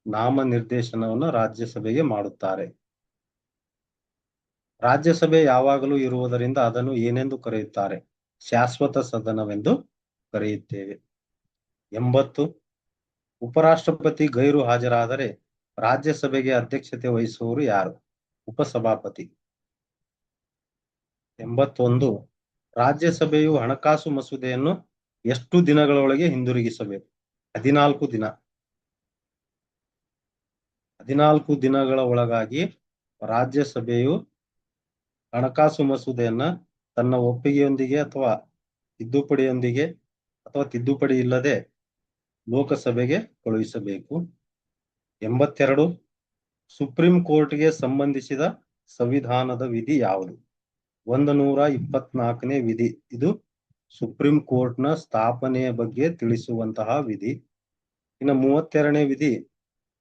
ನಾಮನಿರ್ದೇಶನವನ್ನು ರಾಜ್ಯಸಭೆಗೆ ಮಾಡುತ್ತಾರೆ. ರಾಜ್ಯಸಭೆ ಯಾವಾಗಲೂ ಇರುವುದರಿಂದ ಅದನ್ನು ಏನೆಂದು ಕರೆಯುತ್ತಾರೆ? ಶಾಶ್ವತ ಸದನವೆಂದು ಕರೆಯುತ್ತೇವೆ. 80 ಉಪರಾಷ್ಟ್ರಪತಿ ಗೈರು ಹಾಜರಾದರೆ ರಾಜ್ಯಸಭೆಗೆ ಅಧ್ಯಕ್ಷತೆ ವಹಿಸುವವರು ಯಾರು? ಉಪಸಭಾಪತಿ. 81 ರಾಜ್ಯಸಭೆಯು ಹಣಕಾಸು ಮಸೂದೆಯನ್ನು ಎಷ್ಟು ದಿನಗಳೊಳಗೆ ಹಿಂದಿರುಗಿಸಬೇಕು? 14 ದಿನ. 14 ದಿನಗಳ ಒಳಗಾಗಿ ರಾಜ್ಯಸಭೆಯು ಹಣಕಾಸು ಮಸೂದೆಯನ್ನ ತನ್ನ ಒಪ್ಪಿಗೆಯೊಂದಿಗೆ ಅಥವಾ ತಿದ್ದುಪಡಿಯೊಂದಿಗೆ ಅಥವಾ ತಿದ್ದುಪಡಿ ಇಲ್ಲದೆ ಲೋಕಸಭೆಗೆ ಕಳುಹಿಸಬೇಕು. 82 ಸುಪ್ರೀಂ ಕೋರ್ಟ್ಗೆ ಸಂಬಂಧಿಸಿದ ಸಂವಿಧಾನದ ವಿಧಿ ಯಾವುದು? 124ನೇ ವಿಧಿ. ಇದು ಸುಪ್ರೀಂ ಕೋರ್ಟ್ನ ಸ್ಥಾಪನೆಯ ಬಗ್ಗೆ ತಿಳಿಸುವಂತಹ ವಿಧಿ. ಇನ್ನು 32ನೇ ವಿಧಿ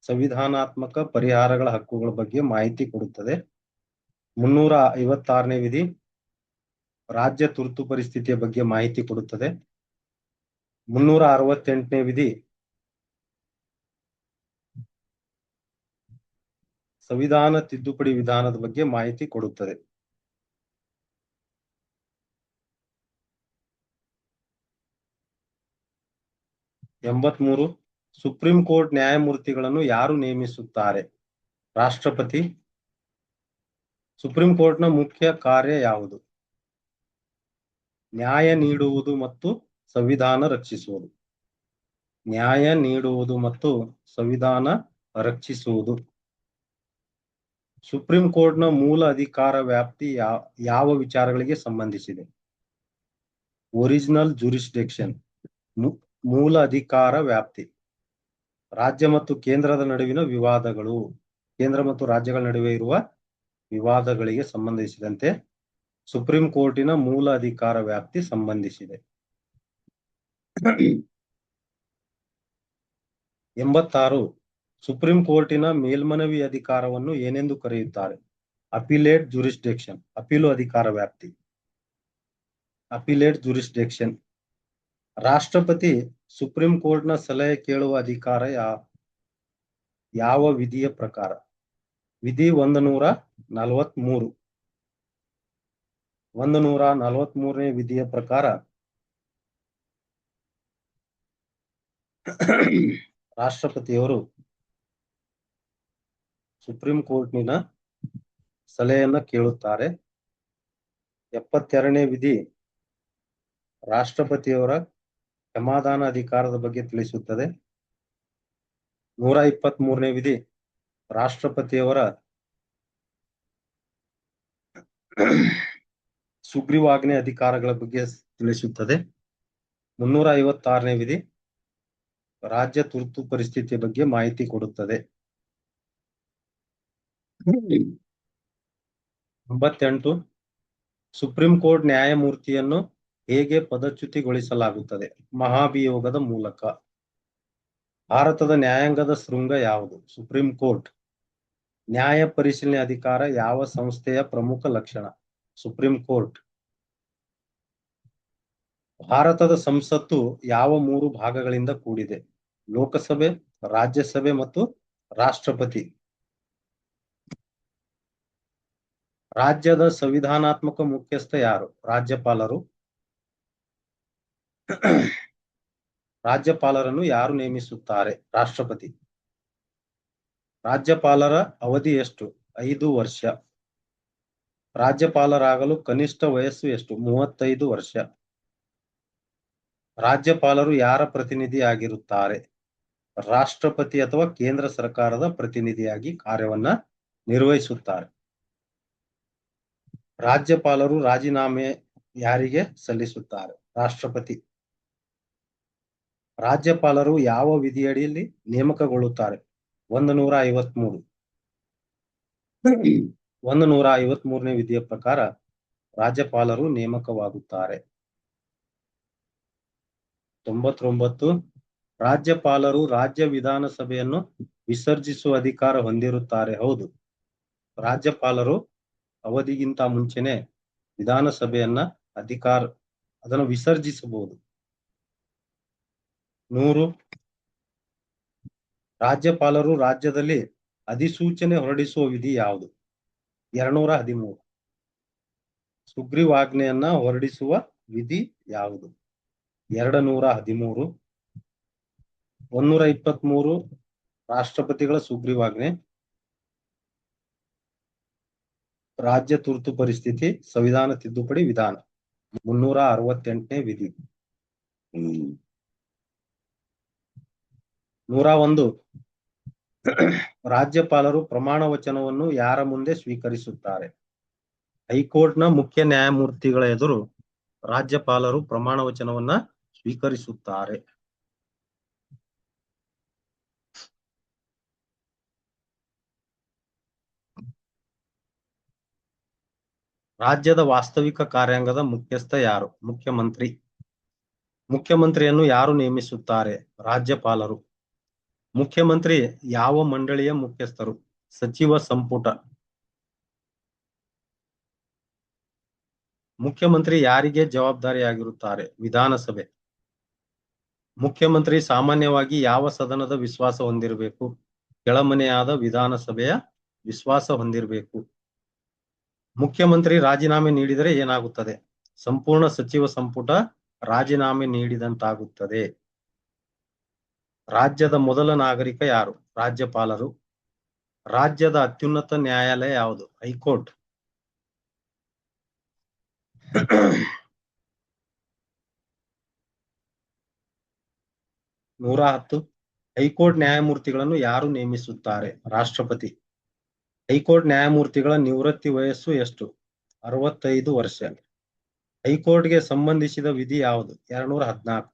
ಸಂವಿಧಾನಾತ್ಮಕ ಪರಿಹಾರಗಳ ಹಕ್ಕುಗಳ ಬಗ್ಗೆ ಮಾಹಿತಿ ಕೊಡುತ್ತದೆ. 356ನೇ ವಿಧಿ ರಾಜ್ಯ ತುರ್ತು ಪರಿಸ್ಥಿತಿಯ ಬಗ್ಗೆ ಮಾಹಿತಿ ಕೊಡುತ್ತದೆ. 368ನೇ ವಿಧಿ ಸಂವಿಧಾನ ತಿದ್ದುಪಡಿ ವಿಧಾನದ ಬಗ್ಗೆ ಮಾಹಿತಿ ಕೊಡುತ್ತದೆ. 83 ಸುಪ್ರೀಂ ಕೋರ್ಟ್ ನ್ಯಾಯಮೂರ್ತಿಗಳನ್ನು ಯಾರು ನೇಮಿಸುತ್ತಾರೆ? ರಾಷ್ಟ್ರಪತಿ. ಸುಪ್ರೀಂ ಕೋರ್ಟ್ನ ಮುಖ್ಯ ಕಾರ್ಯ ಯಾವುದು? ನ್ಯಾಯ ನೀಡುವುದು ಮತ್ತು ಸಂವಿಧಾನ ರಕ್ಷಿಸುವುದು. ನ್ಯಾಯ ನೀಡುವುದು ಮತ್ತು ಸಂವಿಧಾನ ರಕ್ಷಿಸುವುದು. ಸುಪ್ರೀಂ ಕೋರ್ಟ್ನ ಮೂಲ ಅಧಿಕಾರ ವ್ಯಾಪ್ತಿ ಯಾವ ವಿಚಾರಗಳಿಗೆ ಸಂಬಂಧಿಸಿದೆ? Original jurisdiction. ಮೂಲ ಅಧಿಕಾರ ವ್ಯಾಪ್ತಿ ರಾಜ್ಯ ಮತ್ತು ಕೇಂದ್ರದ ನಡುವಿನ ವಿವಾದಗಳು. ಕೇಂದ್ರ ಮತ್ತು ರಾಜ್ಯಗಳ ನಡುವೆ ಇರುವ ವಿವಾದಗಳಿಗೆ ಸಂಬಂಧಿಸಿದಂತೆ ಸುಪ್ರೀಂ ಕೋರ್ಟಿನ ಮೂಲ ಅಧಿಕಾರ ವ್ಯಾಪ್ತಿ ಸಂಬಂಧಿಸಿದೆ. 86 ಸುಪ್ರೀಂ ಕೋರ್ಟಿನ ಮೇಲ್ಮನವಿ ಅಧಿಕಾರವನ್ನು ಏನೆಂದು ಕರೆಯುತ್ತಾರೆ? Appellate jurisdiction. ಅಪೀಲು ಅಧಿಕಾರ ವ್ಯಾಪ್ತಿ. Appellate jurisdiction. ರಾಷ್ಟ್ರಪತಿ ಸುಪ್ರೀಂ ಕೋರ್ಟ್ನ ಸಲಹೆ ಕೇಳುವ ಅಧಿಕಾರ ಯಾವ ವಿಧಿಯ ಪ್ರಕಾರ? ವಿಧಿ 143. 143ನೇ ವಿಧಿಯ ಪ್ರಕಾರ ರಾಷ್ಟ್ರಪತಿಯವರು ಸುಪ್ರೀಂ ಕೋರ್ಟ್ನಿನ ಸಲಹೆಯನ್ನ ಕೇಳುತ್ತಾರೆ. 72ನೇ ವಿಧಿ ರಾಷ್ಟ್ರಪತಿಯವರ ಕ್ಷಮಾದಾನ ಅಧಿಕಾರದ ಬಗ್ಗೆ ತಿಳಿಸುತ್ತದೆ. 123ನೇ ವಿಧಿ ರಾಷ್ಟ್ರಪತಿಯವರ ಸುಗ್ರೀವಾಜ್ಞೆ ಅಧಿಕಾರಗಳ ಬಗ್ಗೆ ತಿಳಿಸುತ್ತದೆ. 356ನೇ ವಿಧಿ ರಾಜ್ಯ ತುರ್ತು ಪರಿಸ್ಥಿತಿಯ ಬಗ್ಗೆ ಮಾಹಿತಿ ಕೊಡುತ್ತದೆ. 98 ಸುಪ್ರೀಂ ಕೋರ್ಟ್ ನ್ಯಾಯಮೂರ್ತಿಯನ್ನು ಹೇಗೆ ಪದಚ್ಯುತಿಗೊಳಿಸಲಾಗುತ್ತದೆ? ಮಹಾಭಿಯೋಗದ ಮೂಲಕ. ಭಾರತದ ನ್ಯಾಯಾಂಗದ ಶೃಂಗ ಯಾವುದು? Supreme court. ನ್ಯಾಯ ಪರಿಶೀಲನೆ ಅಧಿಕಾರ ಯಾವ ಸಂಸ್ಥೆಯ ಪ್ರಮುಖ ಲಕ್ಷಣ? Supreme court. ಭಾರತದ ಸಂಸತ್ತು ಯಾವ 3 ಭಾಗಗಳಿಂದ ಕೂಡಿದೆ? ಲೋಕಸಭೆ, ರಾಜ್ಯಸಭೆ ಮತ್ತು ರಾಷ್ಟ್ರಪತಿ. ರಾಜ್ಯದ ಸಂವಿಧಾನಾತ್ಮಕ ಮುಖ್ಯಸ್ಥ ಯಾರು? ರಾಜ್ಯಪಾಲರು. ರಾಜ್ಯಪಾಲರನ್ನು ಯಾರು ನೇಮಿಸುತ್ತಾರೆ? ರಾಷ್ಟ್ರಪತಿ. ರಾಜ್ಯಪಾಲರ ಅವಧಿ ಎಷ್ಟು? 5 ವರ್ಷ. ರಾಜ್ಯಪಾಲರಾಗಲು ಕನಿಷ್ಠ ವಯಸ್ಸು ಎಷ್ಟು? 35 ವರ್ಷ. ರಾಜ್ಯಪಾಲರು ಯಾರ ಪ್ರತಿನಿಧಿಯಾಗಿರುತ್ತಾರೆ? ರಾಷ್ಟ್ರಪತಿ ಅಥವಾ ಕೇಂದ್ರ ಸರ್ಕಾರದ ಪ್ರತಿನಿಧಿಯಾಗಿ ಕಾರ್ಯವನ್ನ ನಿರ್ವಹಿಸುತ್ತಾರೆ. ರಾಜ್ಯಪಾಲರು ರಾಜೀನಾಮೆ ಯಾರಿಗೆ ಸಲ್ಲಿಸುತ್ತಾರೆ? ರಾಷ್ಟ್ರಪತಿ. ರಾಜ್ಯಪಾಲರು ಯಾವ ವಿಧಿಯಡಿಯಲ್ಲಿ ನೇಮಕಗೊಳ್ಳುತ್ತಾರೆ? 153. 153ನೇ ವಿಧಿಯ ಪ್ರಕಾರ ರಾಜ್ಯಪಾಲರು ನೇಮಕವಾಗುತ್ತಾರೆ. 99. ರಾಜ್ಯಪಾಲರು ರಾಜ್ಯ ವಿಧಾನಸಭೆಯನ್ನು ವಿಸರ್ಜಿಸುವ ಅಧಿಕಾರ ಹೊಂದಿರುತ್ತಾರೆ. ಹೌದು. ರಾಜ್ಯಪಾಲರು ಅವಧಿಗಿಂತ ಮುಂಚೆನೆ ವಿಧಾನಸಭೆಯನ್ನ ಅದನ್ನು ವಿಸರ್ಜಿಸಬಹುದು. 100. ರಾಜ್ಯಪಾಲರು ರಾಜ್ಯದಲ್ಲಿ ಅಧಿಸೂಚನೆ ಹೊರಡಿಸುವ ವಿಧಿ ಯಾವುದು? 213. ಸುಗ್ರೀವಾಜ್ಞೆಯನ್ನ ಹೊರಡಿಸುವ ವಿಧಿ ಯಾವುದು? 213. 123 ರಾಷ್ಟ್ರಪತಿಗಳ ಸುಗ್ರೀವಾಜ್ಞೆ. ರಾಜ್ಯ ತುರ್ತು ಪರಿಸ್ಥಿತಿ, ಸಂವಿಧಾನ ತಿದ್ದುಪಡಿ ವಿಧಾನ. 368ನೇ ವಿಧಿ. 101. ರಾಜ್ಯಪಾಲರು ಪ್ರಮಾಣ ವಚನವನ್ನು ಯಾರ ಮುಂದೆ ಸ್ವೀಕರಿಸುತ್ತಾರೆ? ಹೈಕೋರ್ಟ್ನ ಮುಖ್ಯ ನ್ಯಾಯಮೂರ್ತಿಗಳ ಎದುರು ರಾಜ್ಯಪಾಲರು ಪ್ರಮಾಣ ವಚನವನ್ನ ಸ್ವೀಕರಿಸುತ್ತಾರೆ. ರಾಜ್ಯದ ವಾಸ್ತವಿಕ ಕಾರ್ಯಾಂಗದ ಮುಖ್ಯಸ್ಥ ಯಾರು? ಮುಖ್ಯಮಂತ್ರಿ. ಮುಖ್ಯಮಂತ್ರಿಯನ್ನು ಯಾರು ನೇಮಿಸುತ್ತಾರೆ? ರಾಜ್ಯಪಾಲರು. ಮುಖ್ಯಮಂತ್ರಿ ಯಾವ ಮಂಡಳಿಯ ಮುಖ್ಯಸ್ಥರು? ಸಚಿವ ಸಂಪುಟ. ಮುಖ್ಯಮಂತ್ರಿ ಯಾರಿಗೆ ಜವಾಬ್ದಾರಿಯಾಗಿರುತ್ತಾರೆ? ವಿಧಾನಸಭೆ. ಮುಖ್ಯಮಂತ್ರಿ ಸಾಮಾನ್ಯವಾಗಿ ಯಾವ ಸದನದ ವಿಶ್ವಾಸ ಹೊಂದಿರಬೇಕು? ಕೆಳಮನೆಯಾದ ವಿಧಾನಸಭೆಯ ವಿಶ್ವಾಸ ಹೊಂದಿರಬೇಕು. ಮುಖ್ಯಮಂತ್ರಿ ರಾಜೀನಾಮೆ ನೀಡಿದರೆ ಏನಾಗುತ್ತದೆ? ಸಂಪೂರ್ಣ ಸಚಿವ ಸಂಪುಟ ರಾಜೀನಾಮೆ ನೀಡಿದಂತಾಗುತ್ತದೆ. ರಾಜ್ಯದ ಮೊದಲ ನಾಗರಿಕ ಯಾರು? ರಾಜ್ಯಪಾಲರು. ರಾಜ್ಯದ ಅತ್ಯುನ್ನತ ನ್ಯಾಯಾಲಯ ಯಾವುದು? ಹೈಕೋರ್ಟ್. 110. ಹೈಕೋರ್ಟ್ ನ್ಯಾಯಮೂರ್ತಿಗಳನ್ನು ಯಾರು ನೇಮಿಸುತ್ತಾರೆ? ರಾಷ್ಟ್ರಪತಿ. ಹೈಕೋರ್ಟ್ ನ್ಯಾಯಮೂರ್ತಿಗಳ ನಿವೃತ್ತಿ ವಯಸ್ಸು ಎಷ್ಟು? 65 ವರ್ಷ. ಹೈಕೋರ್ಟ್ಗೆ ಸಂಬಂಧಿಸಿದ ವಿಧಿ ಯಾವುದು? 214.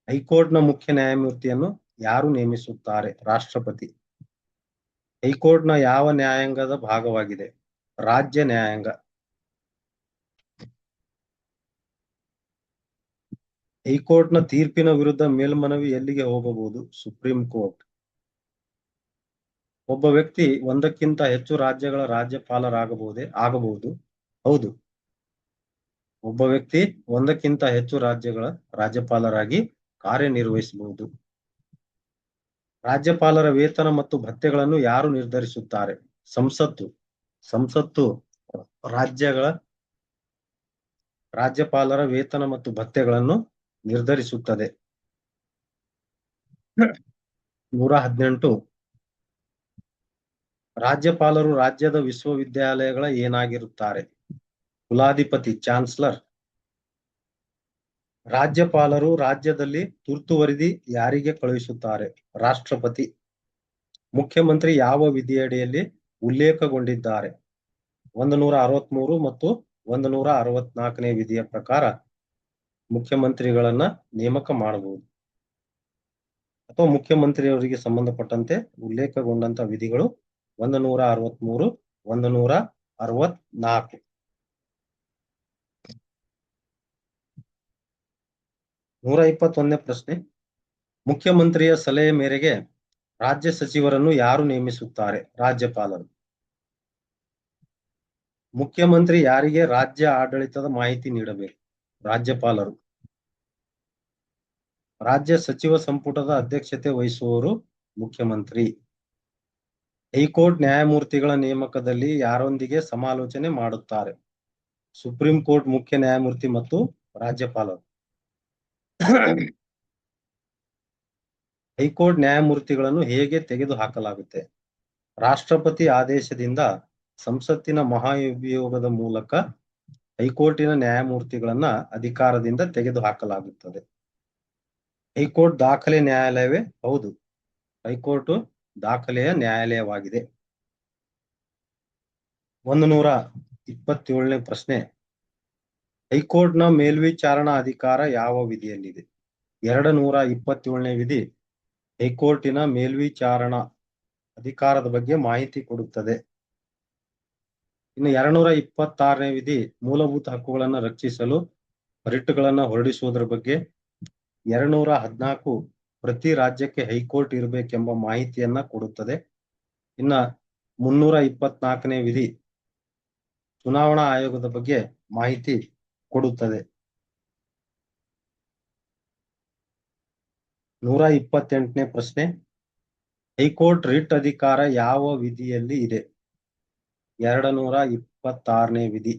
ಹೈಕೋರ್ಟ್ನ ಮುಖ್ಯ ನ್ಯಾಯಮೂರ್ತಿಯನ್ನು ಯಾರು ನೇಮಿಸುತ್ತಾರೆ? ರಾಷ್ಟ್ರಪತಿ. ಹೈಕೋರ್ಟ್ನ ಯಾವ ನ್ಯಾಯಾಂಗದ ಭಾಗವಾಗಿದೆ? ರಾಜ್ಯ ನ್ಯಾಯಾಂಗ. ಹೈಕೋರ್ಟ್ನ ತೀರ್ಪಿನ ವಿರುದ್ಧ ಮೇಲ್ಮನವಿ ಎಲ್ಲಿಗೆ ಹೋಗಬಹುದು? Supreme court. ಒಬ್ಬ ವ್ಯಕ್ತಿ ಒಂದಕ್ಕಿಂತ ಹೆಚ್ಚು ರಾಜ್ಯಗಳ ರಾಜ್ಯಪಾಲರಾಗಬಹುದೇ? ಆಗಬಹುದು. ಹೌದು. ಒಬ್ಬ ವ್ಯಕ್ತಿ ಒಂದಕ್ಕಿಂತ ಹೆಚ್ಚು ರಾಜ್ಯಗಳ ರಾಜ್ಯಪಾಲರಾಗಿ ಕಾರ್ಯನಿರ್ವಹಿಸಬಹುದು. ರಾಜ್ಯಪಾಲರ ವೇತನ ಮತ್ತು ಭತ್ಯೆಗಳನ್ನು ಯಾರು ನಿರ್ಧರಿಸುತ್ತಾರೆ? ಸಂಸತ್ತು. ಸಂಸತ್ತು ರಾಜ್ಯಪಾಲರ ವೇತನ ಮತ್ತು ಭತ್ಯೆಗಳನ್ನು ನಿರ್ಧರಿಸುತ್ತದೆ. 118. ರಾಜ್ಯಪಾಲರು ರಾಜ್ಯದ ವಿಶ್ವವಿದ್ಯಾಲಯಗಳ ಏನಾಗಿರುತ್ತಾರೆ? ಕುಲಾಧಿಪತಿ, ಚಾನ್ಸಲರ್. ರಾಜ್ಯಪಾಲರು ರಾಜ್ಯದಲ್ಲಿ ತುರ್ತು ವರದಿ ಯಾರಿಗೆ ಕಳುಹಿಸುತ್ತಾರೆ? ರಾಷ್ಟ್ರಪತಿ. ಮುಖ್ಯಮಂತ್ರಿ ಯಾವ ವಿಧಿಯಡಿಯಲ್ಲಿ ಉಲ್ಲೇಖಗೊಂಡಿದ್ದಾರೆ? 163 ಮತ್ತು 164ನೇ ವಿಧಿಯ ಪ್ರಕಾರ ಮುಖ್ಯಮಂತ್ರಿಗಳನ್ನ ನೇಮಕ ಮಾಡಬಹುದು ಅಥವಾ ಮುಖ್ಯಮಂತ್ರಿಯವರಿಗೆ ಸಂಬಂಧಪಟ್ಟಂತೆ ಉಲ್ಲೇಖಗೊಂಡಂತ ವಿಧಿಗಳು 163, 164. 121ನೇ ಪ್ರಶ್ನೆ. ಮುಖ್ಯಮಂತ್ರಿಯ ಸಲಹೆ ಮೇರೆಗೆ ರಾಜ್ಯ ಸಚಿವರನ್ನು ಯಾರು ನೇಮಿಸುತ್ತಾರೆ? ರಾಜ್ಯಪಾಲರು. ಮುಖ್ಯಮಂತ್ರಿ ಯಾರಿಗೆ ರಾಜ್ಯ ಆಡಳಿತದ ಮಾಹಿತಿ ನೀಡಬೇಕು? ರಾಜ್ಯಪಾಲರು. ರಾಜ್ಯ ಸಚಿವ ಸಂಪುಟದ ಅಧ್ಯಕ್ಷತೆ ವಹಿಸುವವರು ಮುಖ್ಯಮಂತ್ರಿ. ಹೈಕೋರ್ಟ್ ನ್ಯಾಯಮೂರ್ತಿಗಳ ನೇಮಕದಲ್ಲಿ ಯಾರೊಂದಿಗೆ ಸಮಾಲೋಚನೆ ಮಾಡುತ್ತಾರೆ? ಸುಪ್ರೀಂ ಕೋರ್ಟ್ ಮುಖ್ಯ ನ್ಯಾಯಮೂರ್ತಿ ಮತ್ತು ರಾಜ್ಯಪಾಲರು. ಹೈಕೋರ್ಟ್ ನ್ಯಾಯಮೂರ್ತಿಗಳನ್ನು ಹೇಗೆ ತೆಗೆದುಹಾಕಲಾಗುತ್ತೆ? ರಾಷ್ಟ್ರಪತಿ ಆದೇಶದಿಂದ ಸಂಸತ್ತಿನ ಮಹಾಭಿಯೋಗದ ಮೂಲಕ ಹೈಕೋರ್ಟಿನ ನ್ಯಾಯಮೂರ್ತಿಗಳನ್ನ ಅಧಿಕಾರದಿಂದ ತೆಗೆದುಹಾಕಲಾಗುತ್ತದೆ. ಹೈಕೋರ್ಟ್ ದಾಖಲೆ ನ್ಯಾಯಾಲಯವೇ? ಹೌದು, ಹೈಕೋರ್ಟ್ ದಾಖಲೆಯ ನ್ಯಾಯಾಲಯವಾಗಿದೆ. 127ನೇ ಪ್ರಶ್ನೆ. ಹೈಕೋರ್ಟ್ನ ಮೇಲ್ವಿಚಾರಣಾ ಅಧಿಕಾರ ಯಾವ ವಿಧಿಯಲ್ಲಿದೆ? 227ನೇ ವಿಧಿ ಹೈಕೋರ್ಟಿನ ಮೇಲ್ವಿಚಾರಣಾ ಅಧಿಕಾರದ ಬಗ್ಗೆ ಮಾಹಿತಿ ಕೊಡುತ್ತದೆ. ಇನ್ನು 226ನೇ ವಿಧಿ ಮೂಲಭೂತ ಹಕ್ಕುಗಳನ್ನು ರಕ್ಷಿಸಲು ರಿಟ್ಗಳನ್ನು ಹೊರಡಿಸುವುದರ ಬಗ್ಗೆ. 214 ಪ್ರತಿ ರಾಜ್ಯಕ್ಕೆ ಹೈಕೋರ್ಟ್ ಇರಬೇಕೆಂಬ ಮಾಹಿತಿಯನ್ನ ಕೊಡುತ್ತದೆ. ಇನ್ನ 324ನೇ ವಿಧಿ ಚುನಾವಣಾ ಆಯೋಗದ ಬಗ್ಗೆ ಮಾಹಿತಿ ಕೊಡುತ್ತದೆ. 128ನೇ ಪ್ರಶ್ನೆ. ಹೈಕೋರ್ಟ್ ರಿಟ್ ಅಧಿಕಾರ ಯಾವ ವಿಧಿಯಲ್ಲಿ ಇದೆ? 226ನೇ ವಿಧಿ.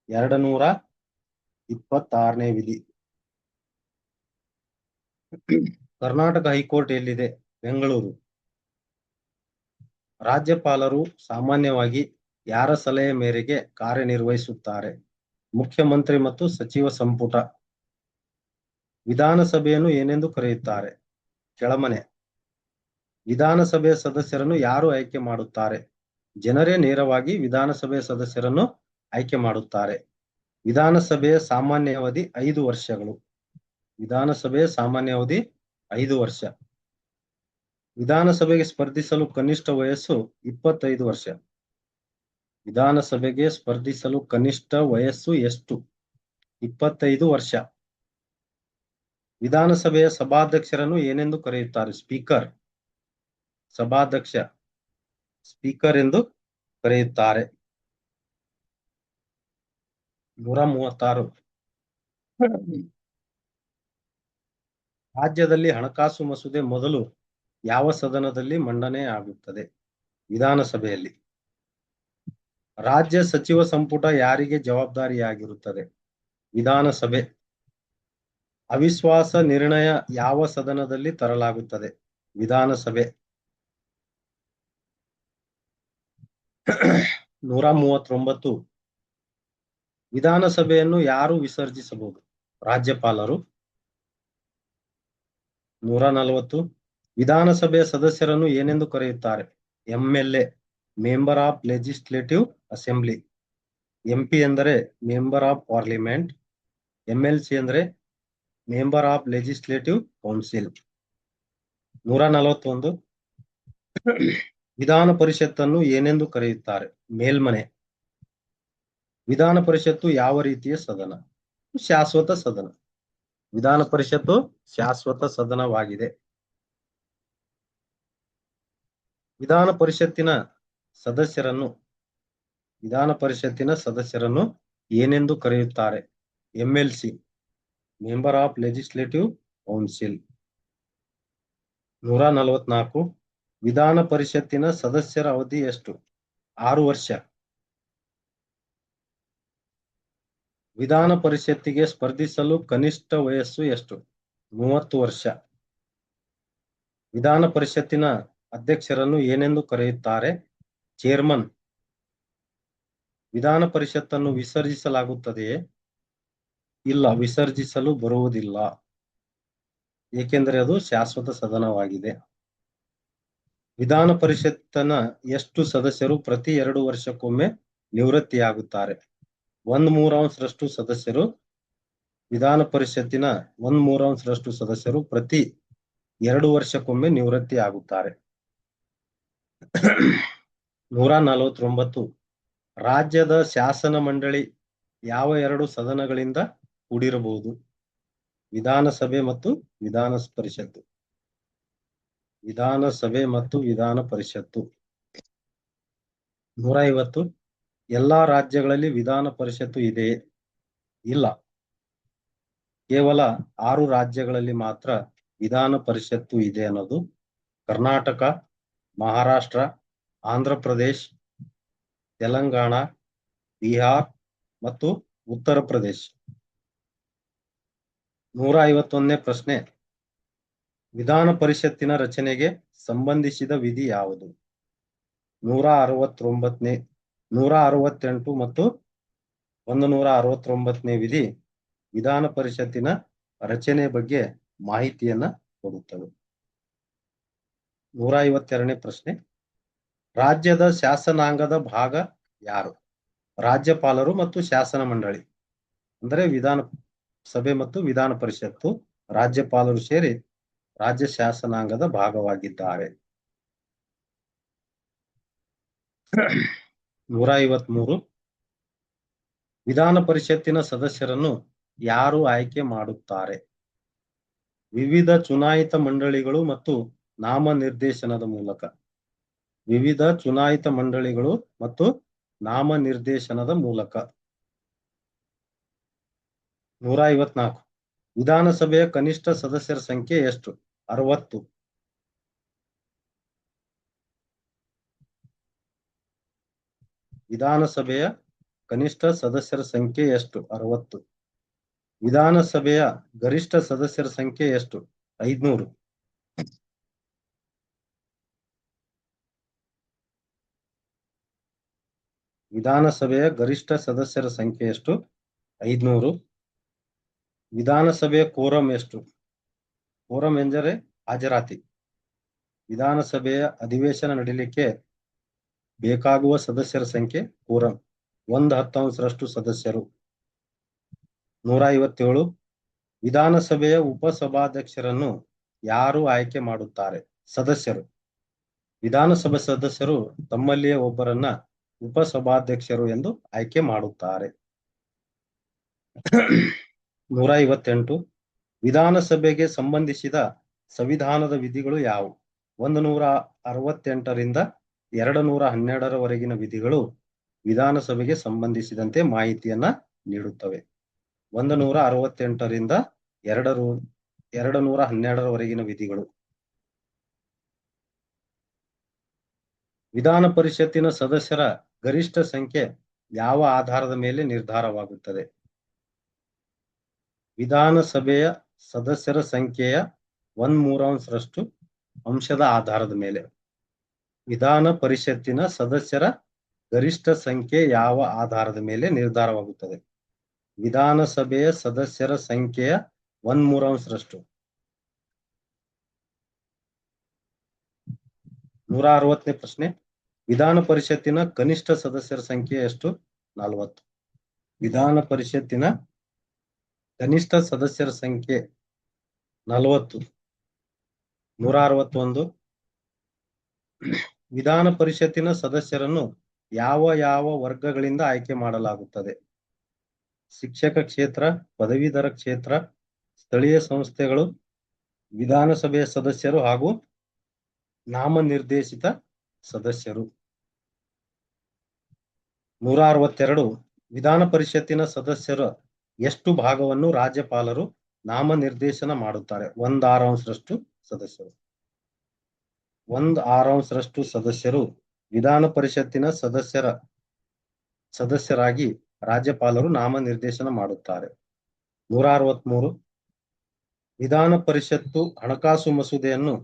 226ನೇ ವಿಧಿ. ಕರ್ನಾಟಕ ಹೈಕೋರ್ಟ್ ಎಲ್ಲಿದೆ? ಬೆಂಗಳೂರು. ರಾಜ್ಯಪಾಲರು ಸಾಮಾನ್ಯವಾಗಿ ಯಾರ ಸಲಹೆ ಮೇರೆಗೆ ಕಾರ್ಯನಿರ್ವಹಿಸುತ್ತಾರೆ? ಮುಖ್ಯಮಂತ್ರಿ ಮತ್ತು ಸಚಿವ ಸಂಪುಟ. ವಿಧಾನಸಭೆಯನ್ನು ಏನೆಂದು ಕರೆಯುತ್ತಾರೆ? ಕೆಳಮನೆ. ವಿಧಾನಸಭೆಯ ಸದಸ್ಯರನ್ನು ಯಾರು ಆಯ್ಕೆ ಮಾಡುತ್ತಾರೆ? ಜನರೇ ನೇರವಾಗಿ ವಿಧಾನಸಭೆಯ ಸದಸ್ಯರನ್ನು ಆಯ್ಕೆ ಮಾಡುತ್ತಾರೆ. ವಿಧಾನಸಭೆಯ ಸಾಮಾನ್ಯ ಅವಧಿ 5 ವರ್ಷಗಳು. ವಿಧಾನಸಭೆಯ ಸಾಮಾನ್ಯ ಅವಧಿ 5 ವರ್ಷ. ವಿಧಾನಸಭೆಗೆ ಸ್ಪರ್ಧಿಸಲು ಕನಿಷ್ಠ ವಯಸ್ಸು 25 ವರ್ಷ. ವಿಧಾನಸಭೆಗೆ ಸ್ಪರ್ಧಿಸಲು ಕನಿಷ್ಠ ವಯಸ್ಸು ಎಷ್ಟು? 25 ವರ್ಷ. ವಿಧಾನಸಭೆಯ ಸಭಾಧ್ಯಕ್ಷರನ್ನು ಏನೆಂದು ಕರೆಯುತ್ತಾರೆ? ಸ್ಪೀಕರ್. ಸಭಾಧ್ಯಕ್ಷ ಸ್ಪೀಕರ್ ಎಂದು ಕರೆಯುತ್ತಾರೆ. 136. ರಾಜ್ಯದಲ್ಲಿ ಹಣಕಾಸು ಮಸೂದೆ ಮೊದಲು ಯಾವ ಸದನದಲ್ಲಿ ಮಂಡನೆ ಆಗುತ್ತದೆ? ವಿಧಾನಸಭೆಯಲ್ಲಿ. ರಾಜ್ಯ ಸಚಿವ ಸಂಪುಟ ಯಾರಿಗೆ ಜವಾಬ್ದಾರಿಯಾಗಿರುತ್ತದೆ? ವಿಧಾನಸಭೆ. ಅವಿಶ್ವಾಸ ನಿರ್ಣಯ ಯಾವ ಸದನದಲ್ಲಿ ತರಲಾಗುತ್ತದೆ? ವಿಧಾನಸಭೆ. 139. ವಿಧಾನಸಭೆಯನ್ನು ಯಾರು ವಿಸರ್ಜಿಸಬಹುದು? ರಾಜ್ಯಪಾಲರು. 140. ವಿಧಾನಸಭೆಯ ಸದಸ್ಯರನ್ನು ಏನೆಂದು ಕರೆಯುತ್ತಾರೆ? MLA, member of legislative assembly. MP ಎಂದರೆ ಮೆಂಬರ್ ಆಫ್ ಪಾರ್ಲಿಮೆಂಟ್. ಎಂಎಲ್ಸಿ ಅಂದರೆ ಮೆಂಬರ್ ಆಫ್ ಲೆಜಿಸ್ಲೇಟಿವ್ ಕೌನ್ಸಿಲ್. 141. ವಿಧಾನ ಪರಿಷತ್ತನ್ನು ಏನೆಂದು ಕರೆಯುತ್ತಾರೆ? ಮೇಲ್ಮನೆ. ವಿಧಾನ ಪರಿಷತ್ತು ಯಾವ ರೀತಿಯ ಸದನ? ಶಾಶ್ವತ ಸದನ. ವಿಧಾನ ಪರಿಷತ್ತು ಶಾಶ್ವತ ಸದನವಾಗಿದೆ. ವಿಧಾನ ಪರಿಷತ್ತಿನ ಸದಸ್ಯರನ್ನು ಏನೆಂದು ಕರೆಯುತ್ತಾರೆ? MLC, member of legislative council. 144. ವಿಧಾನ ಪರಿಷತ್ತಿನ ಸದಸ್ಯರ ಅವಧಿ ಎಷ್ಟು? 6 ವರ್ಷ. ವಿಧಾನ ಪರಿಷತ್ತಿಗೆ ಸ್ಪರ್ಧಿಸಲು ಕನಿಷ್ಠ ವಯಸ್ಸು ಎಷ್ಟು? 30 ವರ್ಷ. ವಿಧಾನ ಪರಿಷತ್ತಿನ ಅಧ್ಯಕ್ಷರನ್ನು ಏನೆಂದು ಕರೆಯುತ್ತಾರೆ? ಚೇರ್ಮನ್. ವಿಧಾನ ಪರಿಷತ್ತನ್ನು ವಿಸರ್ಜಿಸಲಾಗುತ್ತದೆಯೇ? ಇಲ್ಲ, ವಿಸರ್ಜಿಸಲು ಬರುವುದಿಲ್ಲ, ಏಕೆಂದರೆ ಅದು ಶಾಶ್ವತ ಸದನವಾಗಿದೆ. ವಿಧಾನ ಪರಿಷತ್ತಿನ ಎಷ್ಟು ಸದಸ್ಯರು ಪ್ರತಿ 2 ವರ್ಷಕ್ಕೊಮ್ಮೆ ನಿವೃತ್ತಿಯಾಗುತ್ತಾರೆ? 1/3 ಸದಸ್ಯರು. ವಿಧಾನ ಪರಿಷತ್ತಿನ 1/3 ಸದಸ್ಯರು ಪ್ರತಿ 2 ವರ್ಷಕ್ಕೊಮ್ಮೆ ನಿವೃತ್ತಿ ಆಗುತ್ತಾರೆ. 149. ರಾಜ್ಯದ ಶಾಸನ ಮಂಡಳಿ ಯಾವ 2 ಸದನಗಳಿಂದ ಕೂಡಿರಬಹುದು? ವಿಧಾನಸಭೆ ಮತ್ತು ವಿಧಾನ ಪರಿಷತ್ತು. ವಿಧಾನಸಭೆ ಮತ್ತು ವಿಧಾನ ಪರಿಷತ್ತು. 150. ಎಲ್ಲಾ ರಾಜ್ಯಗಳಲ್ಲಿ ವಿಧಾನ ಪರಿಷತ್ತು ಇದೆಯೇ? ಇಲ್ಲ. ಕೇವಲ 6 ರಾಜ್ಯಗಳಲ್ಲಿ ಮಾತ್ರ ವಿಧಾನ ಪರಿಷತ್ತು ಇದೆ ಅನ್ನೋದು. ಕರ್ನಾಟಕ, ಮಹಾರಾಷ್ಟ್ರ, ಆಂಧ್ರ ಪ್ರದೇಶ್, ತೆಲಂಗಾಣ, ಬಿಹಾರ್ ಮತ್ತು ಉತ್ತರ ಪ್ರದೇಶ್. 151ನೇ ಪ್ರಶ್ನೆ. ವಿಧಾನ ಪರಿಷತ್ತಿನ ರಚನೆಗೆ ಸಂಬಂಧಿಸಿದ ವಿಧಿ ಯಾವುದು? 168 ಮತ್ತು 169ನೇ ವಿಧಿ ವಿಧಾನ ಪರಿಷತ್ತಿನ ರಚನೆ ಬಗ್ಗೆ ಮಾಹಿತಿಯನ್ನ ಕೊಡುತ್ತವೆ. 152ನೇ ಪ್ರಶ್ನೆ. ರಾಜ್ಯದ ಶಾಸನಾಂಗದ ಭಾಗ ಯಾರು? ರಾಜ್ಯಪಾಲರು ಮತ್ತು ಶಾಸನ ಮಂಡಳಿ. ಅಂದರೆ ವಿಧಾನ ಸಭೆ ಮತ್ತು ವಿಧಾನ ಪರಿಷತ್ತು ರಾಜ್ಯಪಾಲರು ಸೇರಿ ರಾಜ್ಯ ಶಾಸನಾಂಗದ ಭಾಗವಾಗಿದ್ದಾರೆ. 153. ವಿಧಾನ ಪರಿಷತ್ತಿನ ಸದಸ್ಯರನ್ನು ಯಾರು ಆಯ್ಕೆ ಮಾಡುತ್ತಾರೆ? ವಿವಿಧ ಚುನಾಯಿತ ಮಂಡಳಿಗಳು ಮತ್ತು ನಾಮನಿರ್ದೇಶನದ ಮೂಲಕ. ವಿವಿಧ ಚುನಾಯಿತ ಮಂಡಳಿಗಳು ಮತ್ತು ನಾಮನಿರ್ದೇಶನದ ಮೂಲಕ. 154. ವಿಧಾನಸಭೆಯ ಕನಿಷ್ಠ ಸದಸ್ಯರ ಸಂಖ್ಯೆ ಎಷ್ಟು? 60. ವಿಧಾನಸಭೆಯ ಕನಿಷ್ಠ ಸದಸ್ಯರ ಸಂಖ್ಯೆ ಎಷ್ಟು? 60. ವಿಧಾನಸಭೆಯ ಗರಿಷ್ಠ ಸದಸ್ಯರ ಸಂಖ್ಯೆ ಎಷ್ಟು? 500. ವಿಧಾನಸಭೆಯ ಗರಿಷ್ಠ ಸದಸ್ಯರ ಸಂಖ್ಯೆ ಎಷ್ಟು? 500. ವಿಧಾನಸಭೆಯ ಕೋರಂ ಎಷ್ಟು? ಕೋರಂ ಎಂದರೆ ಹಾಜರಾತಿ. ವಿಧಾನಸಭೆಯ ಅಧಿವೇಶನ ನಡೆಯಲಿಕ್ಕೆ ಬೇಕಾಗುವ ಸದಸ್ಯರ ಸಂಖ್ಯೆ ಕೋರಂ 1/10 ಸದಸ್ಯರು. 157. ವಿಧಾನಸಭೆಯ ಉಪಸಭಾಧ್ಯಕ್ಷರನ್ನು ಯಾರು ಆಯ್ಕೆ ಮಾಡುತ್ತಾರೆ? ಸದಸ್ಯರು. ವಿಧಾನಸಭೆ ಸದಸ್ಯರು ತಮ್ಮಲ್ಲಿಯೇ ಒಬ್ಬರನ್ನ ಉಪಸಭಾಧ್ಯಕ್ಷರು ಎಂದು ಆಯ್ಕೆ ಮಾಡುತ್ತಾರೆ. 158. ವಿಧಾನಸಭೆಗೆ ಸಂಬಂಧಿಸಿದ ಸಂವಿಧಾನದ ವಿಧಿಗಳು ಯಾವುವು? 168ರಿಂದ 212ರವರೆಗಿನ ವಿಧಿಗಳು ವಿಧಾನಸಭೆಗೆ ಸಂಬಂಧಿಸಿದಂತೆ ಮಾಹಿತಿಯನ್ನ ನೀಡುತ್ತವೆ. 168ರಿಂದ 212ರವರೆಗಿನ ವಿಧಿಗಳು. ವಿಧಾನ ಪರಿಷತ್ತಿನ ಸದಸ್ಯರ ಗರಿಷ್ಠ ಸಂಖ್ಯೆ ಯಾವ ಆಧಾರದ ಮೇಲೆ ನಿರ್ಧಾರವಾಗುತ್ತದೆ? ವಿಧಾನಸಭೆಯ ಸದಸ್ಯರ ಸಂಖ್ಯೆಯ 1/3 ಅಂಶದ ಆಧಾರದ ಮೇಲೆ. ವಿಧಾನ ಪರಿಷತ್ತಿನ ಸದಸ್ಯರ ಗರಿಷ್ಠ ಸಂಖ್ಯೆ ಯಾವ ಆಧಾರದ ಮೇಲೆ ನಿರ್ಧಾರವಾಗುತ್ತದೆ? ವಿಧಾನಸಭೆಯ ಸದಸ್ಯರ ಸಂಖ್ಯೆಯ 1/3. 160ನೇ ಪ್ರಶ್ನೆ. ವಿಧಾನ ಪರಿಷತ್ತಿನ ಕನಿಷ್ಠ ಸದಸ್ಯರ ಸಂಖ್ಯೆ ಎಷ್ಟು? 40. ವಿಧಾನ ಪರಿಷತ್ತಿನ ಕನಿಷ್ಠ ಸದಸ್ಯರ ಸಂಖ್ಯೆ 40. 161. ವಿಧಾನ ಪರಿಷತ್ತಿನ ಸದಸ್ಯರನ್ನು ಯಾವ ಯಾವ ವರ್ಗಗಳಿಂದ ಆಯ್ಕೆ ಮಾಡಲಾಗುತ್ತದೆ? ಶಿಕ್ಷಕ ಕ್ಷೇತ್ರ, ಪದವೀಧರ ಕ್ಷೇತ್ರ, ಸ್ಥಳೀಯ ಸಂಸ್ಥೆಗಳು, ವಿಧಾನಸಭೆಯ ಸದಸ್ಯರು ಹಾಗೂ ನಾಮನಿರ್ದೇಶಿತ ಸದಸ್ಯರು. 162. ವಿಧಾನ ಪರಿಷತ್ತಿನ ಸದಸ್ಯರ ಎಷ್ಟು ಭಾಗವನ್ನು ರಾಜ್ಯಪಾಲರು ನಾಮನಿರ್ದೇಶನ ಮಾಡುತ್ತಾರೆ? 1/6 ಸದಸ್ಯರು. 1/6 ಸದಸ್ಯರು ವಿಧಾನ ಪರಿಷತ್ತಿನ ಸದಸ್ಯರಾಗಿ ರಾಜ್ಯಪಾಲರು ನಾಮನಿರ್ದೇಶನ ಮಾಡುತ್ತಾರೆ. 163. ವಿಧಾನ ಪರಿಷತ್ತು ಹಣಕಾಸು ಮಸೂದೆಯನ್ನು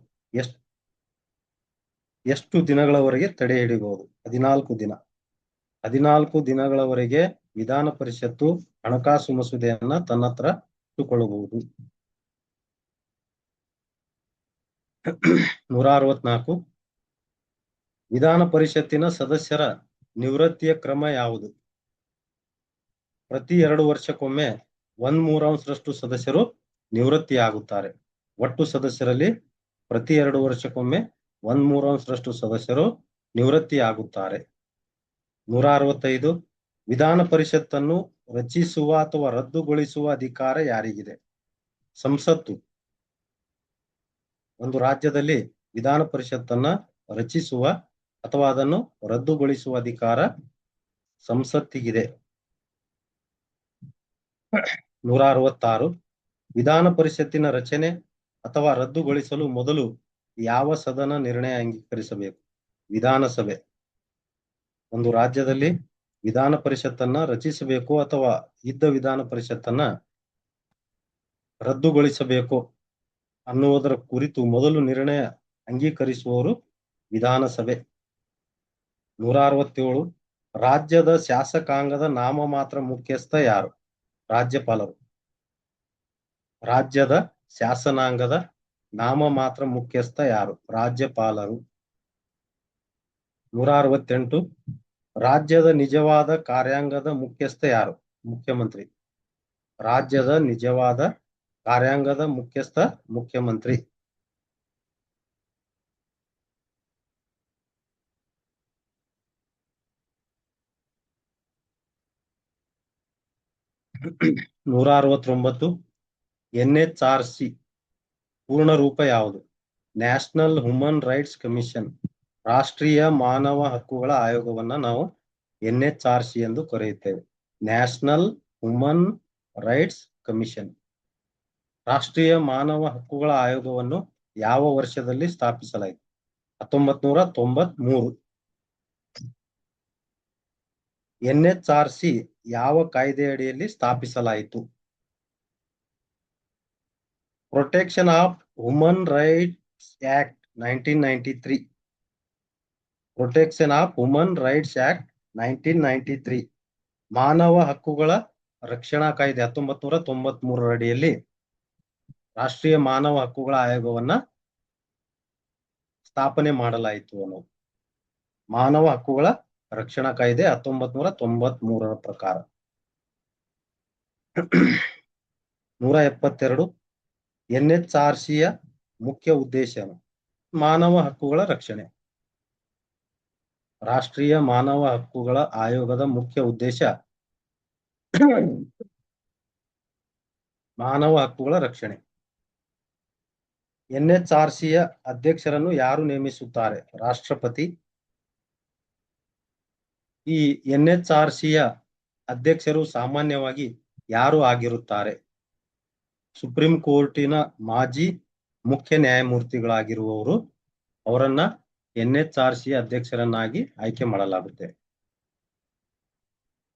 ಎಷ್ಟು ದಿನಗಳವರೆಗೆ ತಡೆ ಹಿಡಿಯಬಹುದು? 14 ದಿನ. 14 ದಿನಗಳವರೆಗೆ ವಿಧಾನ ಪರಿಷತ್ತು ಹಣಕಾಸು ಮಸೂದೆಯನ್ನ ತನ್ನತ್ರ ಇಟ್ಟುಕೊಳ್ಳಬಹುದು. 164. ವಿಧಾನ ಪರಿಷತ್ತಿನ ಸದಸ್ಯರ ನಿವೃತ್ತಿಯ ಕ್ರಮ ಯಾವುದು? ಪ್ರತಿ 2 ವರ್ಷಕ್ಕೊಮ್ಮೆ 1/3 ಸದಸ್ಯರು ನಿವೃತ್ತಿಯಾಗುತ್ತಾರೆ. ಒಟ್ಟು ಸದಸ್ಯರಲ್ಲಿ ಪ್ರತಿ 2 ವರ್ಷಕ್ಕೊಮ್ಮೆ 1/3 ಸದಸ್ಯರು ನಿವೃತ್ತಿಯಾಗುತ್ತಾರೆ. 165. ವಿಧಾನ ಪರಿಷತ್ತನ್ನು ರಚಿಸುವ ಅಥವಾ ರದ್ದುಗೊಳಿಸುವ ಅಧಿಕಾರ ಯಾರಿಗಿದೆ? ಸಂಸತ್ತು ಒಂದು ರಾಜ್ಯದಲ್ಲಿ ವಿಧಾನ ಪರಿಷತ್ತನ್ನ ರಚಿಸುವ ಅಥವಾ ಅದನ್ನು ರದ್ದುಗೊಳಿಸುವ ಅಧಿಕಾರ ಸಂಸತ್ತಿಗಿದೆ. 166 ವಿಧಾನ ಪರಿಷತ್ತಿನ ರಚನೆ ಅಥವಾ ರದ್ದುಗೊಳಿಸಲು ಮೊದಲು ಯಾವ ಸದನ ನಿರ್ಣಯ ಅಂಗೀಕರಿಸಬೇಕು? ವಿಧಾನಸಭೆ. ಒಂದು ರಾಜ್ಯದಲ್ಲಿ ವಿಧಾನ ಪರಿಷತ್ತನ್ನ ರಚಿಸಬೇಕು ಅಥವಾ ಇದ್ದ ವಿಧಾನ ಪರಿಷತ್ತನ್ನ ರದ್ದುಗೊಳಿಸಬೇಕು ಅನ್ನುವುದರ ಕುರಿತು ಮೊದಲು ನಿರ್ಣಯ ಅಂಗೀಕರಿಸುವವರು ವಿಧಾನಸಭೆ. 167 ರಾಜ್ಯದ ಶಾಸಕಾಂಗದ ನಾಮಮಾತ್ರ ಮುಖ್ಯಸ್ಥ ಯಾರು? ರಾಜ್ಯಪಾಲರು. ರಾಜ್ಯದ ಶಾಸನಾಂಗದ ನಾಮಮಾತ್ರ ಮುಖ್ಯಸ್ಥ ಯಾರು? ರಾಜ್ಯಪಾಲರು. 168 ರಾಜ್ಯದ ನಿಜವಾದ ಕಾರ್ಯಾಂಗದ ಮುಖ್ಯಸ್ಥ ಯಾರು? ಮುಖ್ಯಮಂತ್ರಿ. ರಾಜ್ಯದ ನಿಜವಾದ ಕಾರ್ಯಾಂಗದ ಮುಖ್ಯಸ್ಥ ಮುಖ್ಯಮಂತ್ರಿ. 169 NHRC ಪೂರ್ಣ ರೂಪ ಯಾವುದು? National human rights commission. ರಾಷ್ಟ್ರೀಯ ಮಾನವ ಹಕ್ಕುಗಳ ಆಯೋಗವನ್ನ ನಾವು NHRC ಎಂದು ಕರೆಯುತ್ತೇವೆ. National human rights commission. ರಾಷ್ಟ್ರೀಯ ಮಾನವ ಹಕ್ಕುಗಳ ಆಯೋಗವನ್ನು ಯಾವ ವರ್ಷದಲ್ಲಿ ಸ್ಥಾಪಿಸಲಾಯಿತು? 1993. NHRC ಯಾವ ಕಾಯ್ದೆಯಡಿಯಲ್ಲಿ ಸ್ಥಾಪಿಸಲಾಯಿತು? Protection of human rights act 1993. Protection of human rights act 1993. ಮಾನವ ಹಕ್ಕುಗಳ ರಕ್ಷಣಾ ಕಾಯ್ದೆ 1993 ಅಡಿಯಲ್ಲಿ ರಾಷ್ಟ್ರೀಯ ಮಾನವ ಹಕ್ಕುಗಳ ಆಯೋಗವನ್ನ ಸ್ಥಾಪನೆ ಮಾಡಲಾಯಿತು ಅನ್ನೋದು. ಮಾನವ ಹಕ್ಕುಗಳ ರಕ್ಷಣಾ ಕಾಯ್ದೆ 1993 ಪ್ರಕಾರ. 172 NHRCಯ ಮುಖ್ಯ ಉದ್ದೇಶ ಮಾನವ ಹಕ್ಕುಗಳ ರಕ್ಷಣೆ. ರಾಷ್ಟ್ರೀಯ ಮಾನವ ಹಕ್ಕುಗಳ ಆಯೋಗದ ಮುಖ್ಯ ಉದ್ದೇಶ ಮಾನವ ಹಕ್ಕುಗಳ ರಕ್ಷಣೆ. NHRCಯ ಅಧ್ಯಕ್ಷರನ್ನು ಯಾರು ನೇಮಿಸುತ್ತಾರೆ? ರಾಷ್ಟ್ರಪತಿ. ಈ NHRCಯ ಅಧ್ಯಕ್ಷರು ಸಾಮಾನ್ಯವಾಗಿ ಯಾರು ಆಗಿರುತ್ತಾರೆ? ಸುಪ್ರೀಂ ಕೋರ್ಟಿನ ಮಾಜಿ ಮುಖ್ಯ ನ್ಯಾಯಮೂರ್ತಿಗಳಾಗಿರುವವರು. ಅವರನ್ನ NHRCಯ ಅಧ್ಯಕ್ಷರನ್ನಾಗಿ ಆಯ್ಕೆ ಮಾಡಲಾಗುತ್ತೆ.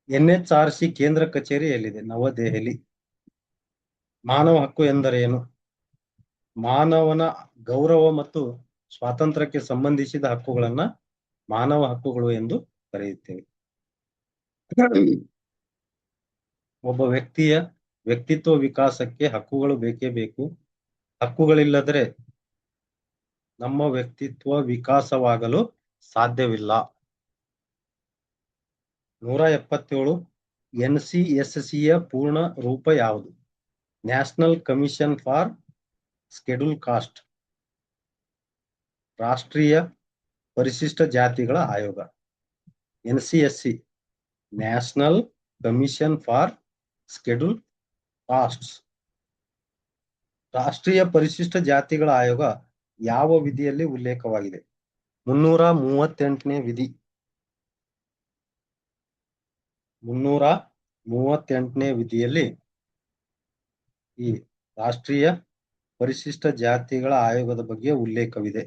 NHRC ಕೇಂದ್ರ ಕಚೇರಿ ಎಲ್ಲಿದೆ? ನವದೆಹಲಿ. ಮಾನವ ಹಕ್ಕು ಎಂದರೇನು? ಮಾನವನ ಗೌರವ ಮತ್ತು ಸ್ವಾತಂತ್ರ್ಯಕ್ಕೆ ಸಂಬಂಧಿಸಿದ ಹಕ್ಕುಗಳನ್ನ ಮಾನವ ಹಕ್ಕುಗಳು ಎಂದು ಕರೆಯುತ್ತೇವೆ. ಒಬ್ಬ ವ್ಯಕ್ತಿಯ ವ್ಯಕ್ತಿತ್ವ ವಿಕಾಸಕ್ಕೆ ಹಕ್ಕುಗಳು ಬೇಕೇ ಬೇಕು. ಹಕ್ಕುಗಳಿಲ್ಲದರೆ ನಮ್ಮ ವ್ಯಕ್ತಿತ್ವ ವಿಕಾಸವಾಗಲು ಸಾಧ್ಯವಿಲ್ಲ. 177 NCSCಯ ಪೂರ್ಣ ರೂಪ ಯಾವುದು? National commission for schedule caste. ರಾಷ್ಟ್ರೀಯ ಪರಿಶಿಷ್ಟ ಜಾತಿಗಳ ಆಯೋಗ. NCSC national commission for schedule costs. ರಾಷ್ಟ್ರೀಯ ಪರಿಶಿಷ್ಟ ಜಾತಿಗಳ ಆಯೋಗ ಯಾವ ವಿಧಿಯಲ್ಲಿ ಉಲ್ಲೇಖವಾಗಿದೆ? 338ನೇ ವಿಧಿ. 338ನೇ ವಿಧಿಯಲ್ಲಿ ಈ ರಾಷ್ಟ್ರೀಯ ಪರಿಶಿಷ್ಟ ಜಾತಿಗಳ ಆಯೋಗದ ಬಗ್ಗೆ ಉಲ್ಲೇಖವಿದೆ.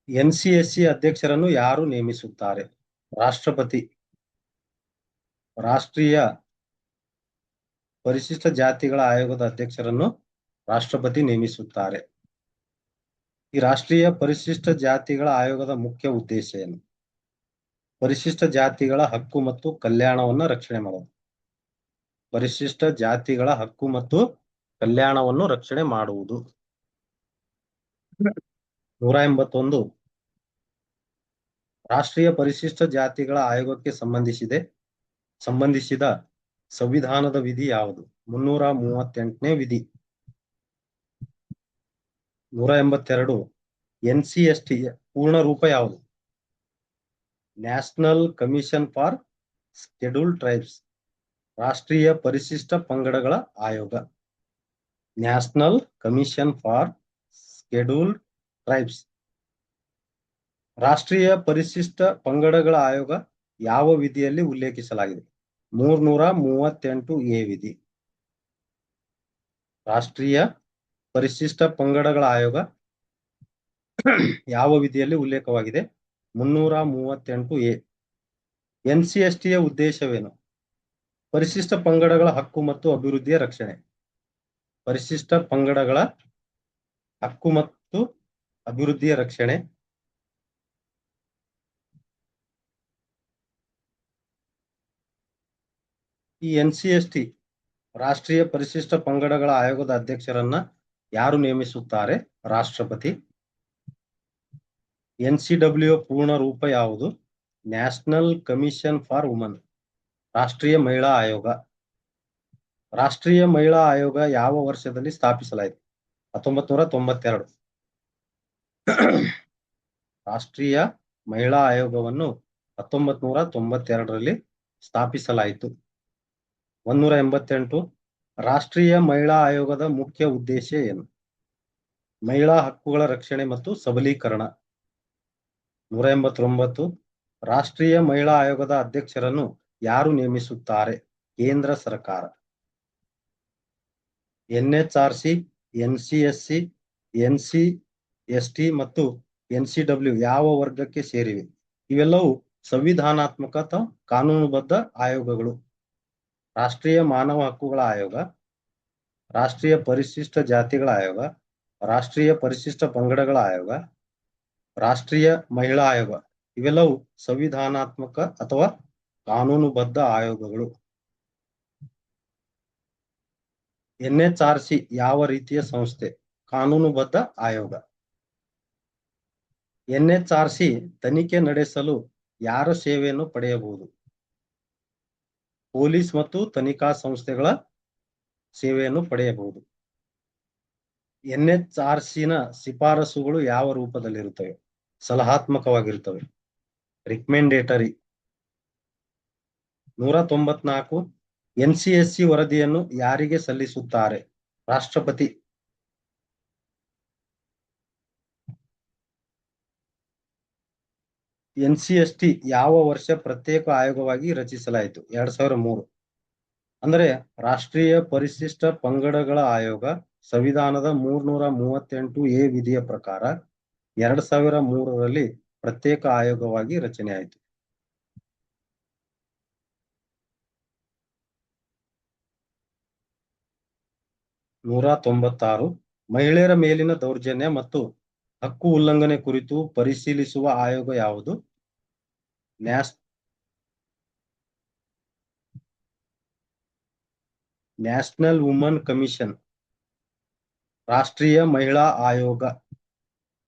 NCSC ಅಧ್ಯಕ್ಷರನ್ನು ಯಾರು ನೇಮಿಸುತ್ತಾರೆ? ರಾಷ್ಟ್ರಪತಿ. ರಾಷ್ಟ್ರೀಯ ಪರಿಶಿಷ್ಟ ಜಾತಿಗಳ ಆಯೋಗದ ಅಧ್ಯಕ್ಷರನ್ನು ರಾಷ್ಟ್ರಪತಿ ನೇಮಿಸುತ್ತಾರೆ. ಈ ರಾಷ್ಟ್ರೀಯ ಪರಿಶಿಷ್ಟ ಜಾತಿಗಳ ಆಯೋಗದ ಮುಖ್ಯ ಉದ್ದೇಶ ಏನು? ಪರಿಶಿಷ್ಟ ಜಾತಿಗಳ ಹಕ್ಕು ಮತ್ತು ಕಲ್ಯಾಣವನ್ನ ರಕ್ಷಣೆ ಮಾಡೋದು. ಪರಿಶಿಷ್ಟ ಜಾತಿಗಳ ಹಕ್ಕು ಮತ್ತು ಕಲ್ಯಾಣವನ್ನು ರಕ್ಷಣೆ ಮಾಡುವುದು. 181 ರಾಷ್ಟ್ರೀಯ ಪರಿಶಿಷ್ಟ ಜಾತಿಗಳ ಆಯೋಗಕ್ಕೆ ಸಂಬಂಧಿಸಿದ ಸಂವಿಧಾನದ ವಿಧಿ ಯಾವುದು? 338ನೇ ವಿಧಿ. 182 NCST ಪೂರ್ಣ ರೂಪ ಯಾವುದು? National commission for schedule tribes. ರಾಷ್ಟ್ರೀಯ ಪರಿಶಿಷ್ಟ ಪಂಗಡಗಳ ಆಯೋಗ, national commission for scheduled tribes. ರಾಷ್ಟ್ರೀಯ ಪರಿಶಿಷ್ಟ ಪಂಗಡಗಳ ಆಯೋಗ ಯಾವ ವಿಧಿಯಲ್ಲಿ ಉಲ್ಲೇಖಿಸಲಾಗಿದೆ? 338 ವಿಧಿ. ರಾಷ್ಟ್ರೀಯ ಪರಿಶಿಷ್ಟ ಪಂಗಡಗಳ ಆಯೋಗ ಯಾವ ವಿಧಿಯಲ್ಲಿ ಉಲ್ಲೇಖವಾಗಿದೆ? 338 NCSTಯ ಉದ್ದೇಶವೇನು? ಪರಿಶಿಷ್ಟ ಪಂಗಡಗಳ ಹಕ್ಕು ಮತ್ತು ಅಭಿವೃದ್ಧಿಯ ರಕ್ಷಣೆ. ಪರಿಶಿಷ್ಟ ಪಂಗಡಗಳ ಹಕ್ಕು ಮತ್ತು ಅಭಿವೃದ್ಧಿಯ ರಕ್ಷಣೆ. ಈ NCST ರಾಷ್ಟ್ರೀಯ ಪರಿಶಿಷ್ಟ ಪಂಗಡಗಳ ಆಯೋಗದ ಅಧ್ಯಕ್ಷರನ್ನ ಯಾರು ನೇಮಿಸುತ್ತಾರೆ? ರಾಷ್ಟ್ರಪತಿ. NCW ಪೂರ್ಣ ರೂಪ ಯಾವುದು? ನ್ಯಾಷನಲ್ ಕಮಿಷನ್ ಫಾರ್ ವುಮನ್, ರಾಷ್ಟ್ರೀಯ ಮಹಿಳಾ ಆಯೋಗ. ರಾಷ್ಟ್ರೀಯ ಮಹಿಳಾ ಆಯೋಗ ಯಾವ ವರ್ಷದಲ್ಲಿ ಸ್ಥಾಪಿಸಲಾಯಿತು? 1992. ರಾಷ್ಟ್ರೀಯ ಮಹಿಳಾ ಆಯೋಗವನ್ನು 1992ರಲ್ಲಿ ಸ್ಥಾಪಿಸಲಾಯಿತು. 188 ರಾಷ್ಟ್ರೀಯ ಮಹಿಳಾ ಆಯೋಗದ ಮುಖ್ಯ ಉದ್ದೇಶ ಏನು? ಮಹಿಳಾ ಹಕ್ಕುಗಳ ರಕ್ಷಣೆ ಮತ್ತು ಸಬಲೀಕರಣ. 189 ರಾಷ್ಟ್ರೀಯ ಮಹಿಳಾ ಆಯೋಗದ ಅಧ್ಯಕ್ಷರನ್ನು ಯಾರು ನೇಮಿಸುತ್ತಾರೆ? ಕೇಂದ್ರ ಸರ್ಕಾರ. NHRC, NCSC, NCST ಮತ್ತು NCW ಯಾವ ವರ್ಗಕ್ಕೆ ಸೇರಿವೆ? ಇವೆಲ್ಲವೂ ಸಂವಿಧಾನಾತ್ಮಕ ಅಥವಾ ಕಾನೂನುಬದ್ಧ ಆಯೋಗಗಳು. ರಾಷ್ಟ್ರೀಯ ಮಾನವ ಹಕ್ಕುಗಳ ಆಯೋಗ, ರಾಷ್ಟ್ರೀಯ ಪರಿಶಿಷ್ಟ ಜಾತಿಗಳ ಆಯೋಗ, ರಾಷ್ಟ್ರೀಯ ಪರಿಶಿಷ್ಟ ಪಂಗಡಗಳ ಆಯೋಗ, ರಾಷ್ಟ್ರೀಯ ಮಹಿಳಾ ಆಯೋಗ ಇವೆಲ್ಲವೂ ಸಂವಿಧಾನಾತ್ಮಕ ಅಥವಾ ಕಾನೂನುಬದ್ಧ ಆಯೋಗಗಳು. NHRC ಯಾವ ರೀತಿಯ ಸಂಸ್ಥೆ? ಕಾನೂನುಬದ್ಧ ಆಯೋಗ. NHRC ತನಿಖೆ ನಡೆಸಲು ಯಾರ ಸೇವೆಯನ್ನು ಪಡೆಯಬಹುದು? ಪೊಲೀಸ್ ಮತ್ತು ತನಿಖಾ ಸಂಸ್ಥೆಗಳ ಸೇವೆಯನ್ನು ಪಡೆಯಬಹುದು. NHRCನ ಶಿಫಾರಸುಗಳು ಯಾವ ರೂಪದಲ್ಲಿರುತ್ತವೆ? ಸಲಹಾತ್ಮಕವಾಗಿರುತ್ತವೆ, ರಿಕಮೆಂಡೇಟರಿ. 194 NCSC ವರದಿಯನ್ನು ಯಾರಿಗೆ ಸಲ್ಲಿಸುತ್ತಾರೆ? ರಾಷ್ಟ್ರಪತಿ. NCST ಯಾವ ವರ್ಷ ಪ್ರತ್ಯೇಕ ಆಯೋಗವಾಗಿ ರಚಿಸಲಾಯಿತು? 2003. ಅಂದರೆ ರಾಷ್ಟ್ರೀಯ ಪರಿಶಿಷ್ಟ ಪಂಗಡಗಳ ಆಯೋಗ ಸಂವಿಧಾನದ 338 ವಿಧಿಯ ಪ್ರಕಾರ 2003ರಲ್ಲಿ ಪ್ರತ್ಯೇಕ ಆಯೋಗವಾಗಿ ರಚನೆಯಾಯಿತು. ನೂರ 96 ಮಹಿಳೆಯರ ಮೇಲಿನ ದೌರ್ಜನ್ಯ ಮತ್ತು ಹಕ್ಕು ಉಲ್ಲಂಘನೆ ಕುರಿತು ಪರಿಶೀಲಿಸುವ ಆಯೋಗ ಯಾವುದು? National woman commission. ರಾಷ್ಟ್ರೀಯ ಮಹಿಳಾ ಆಯೋಗ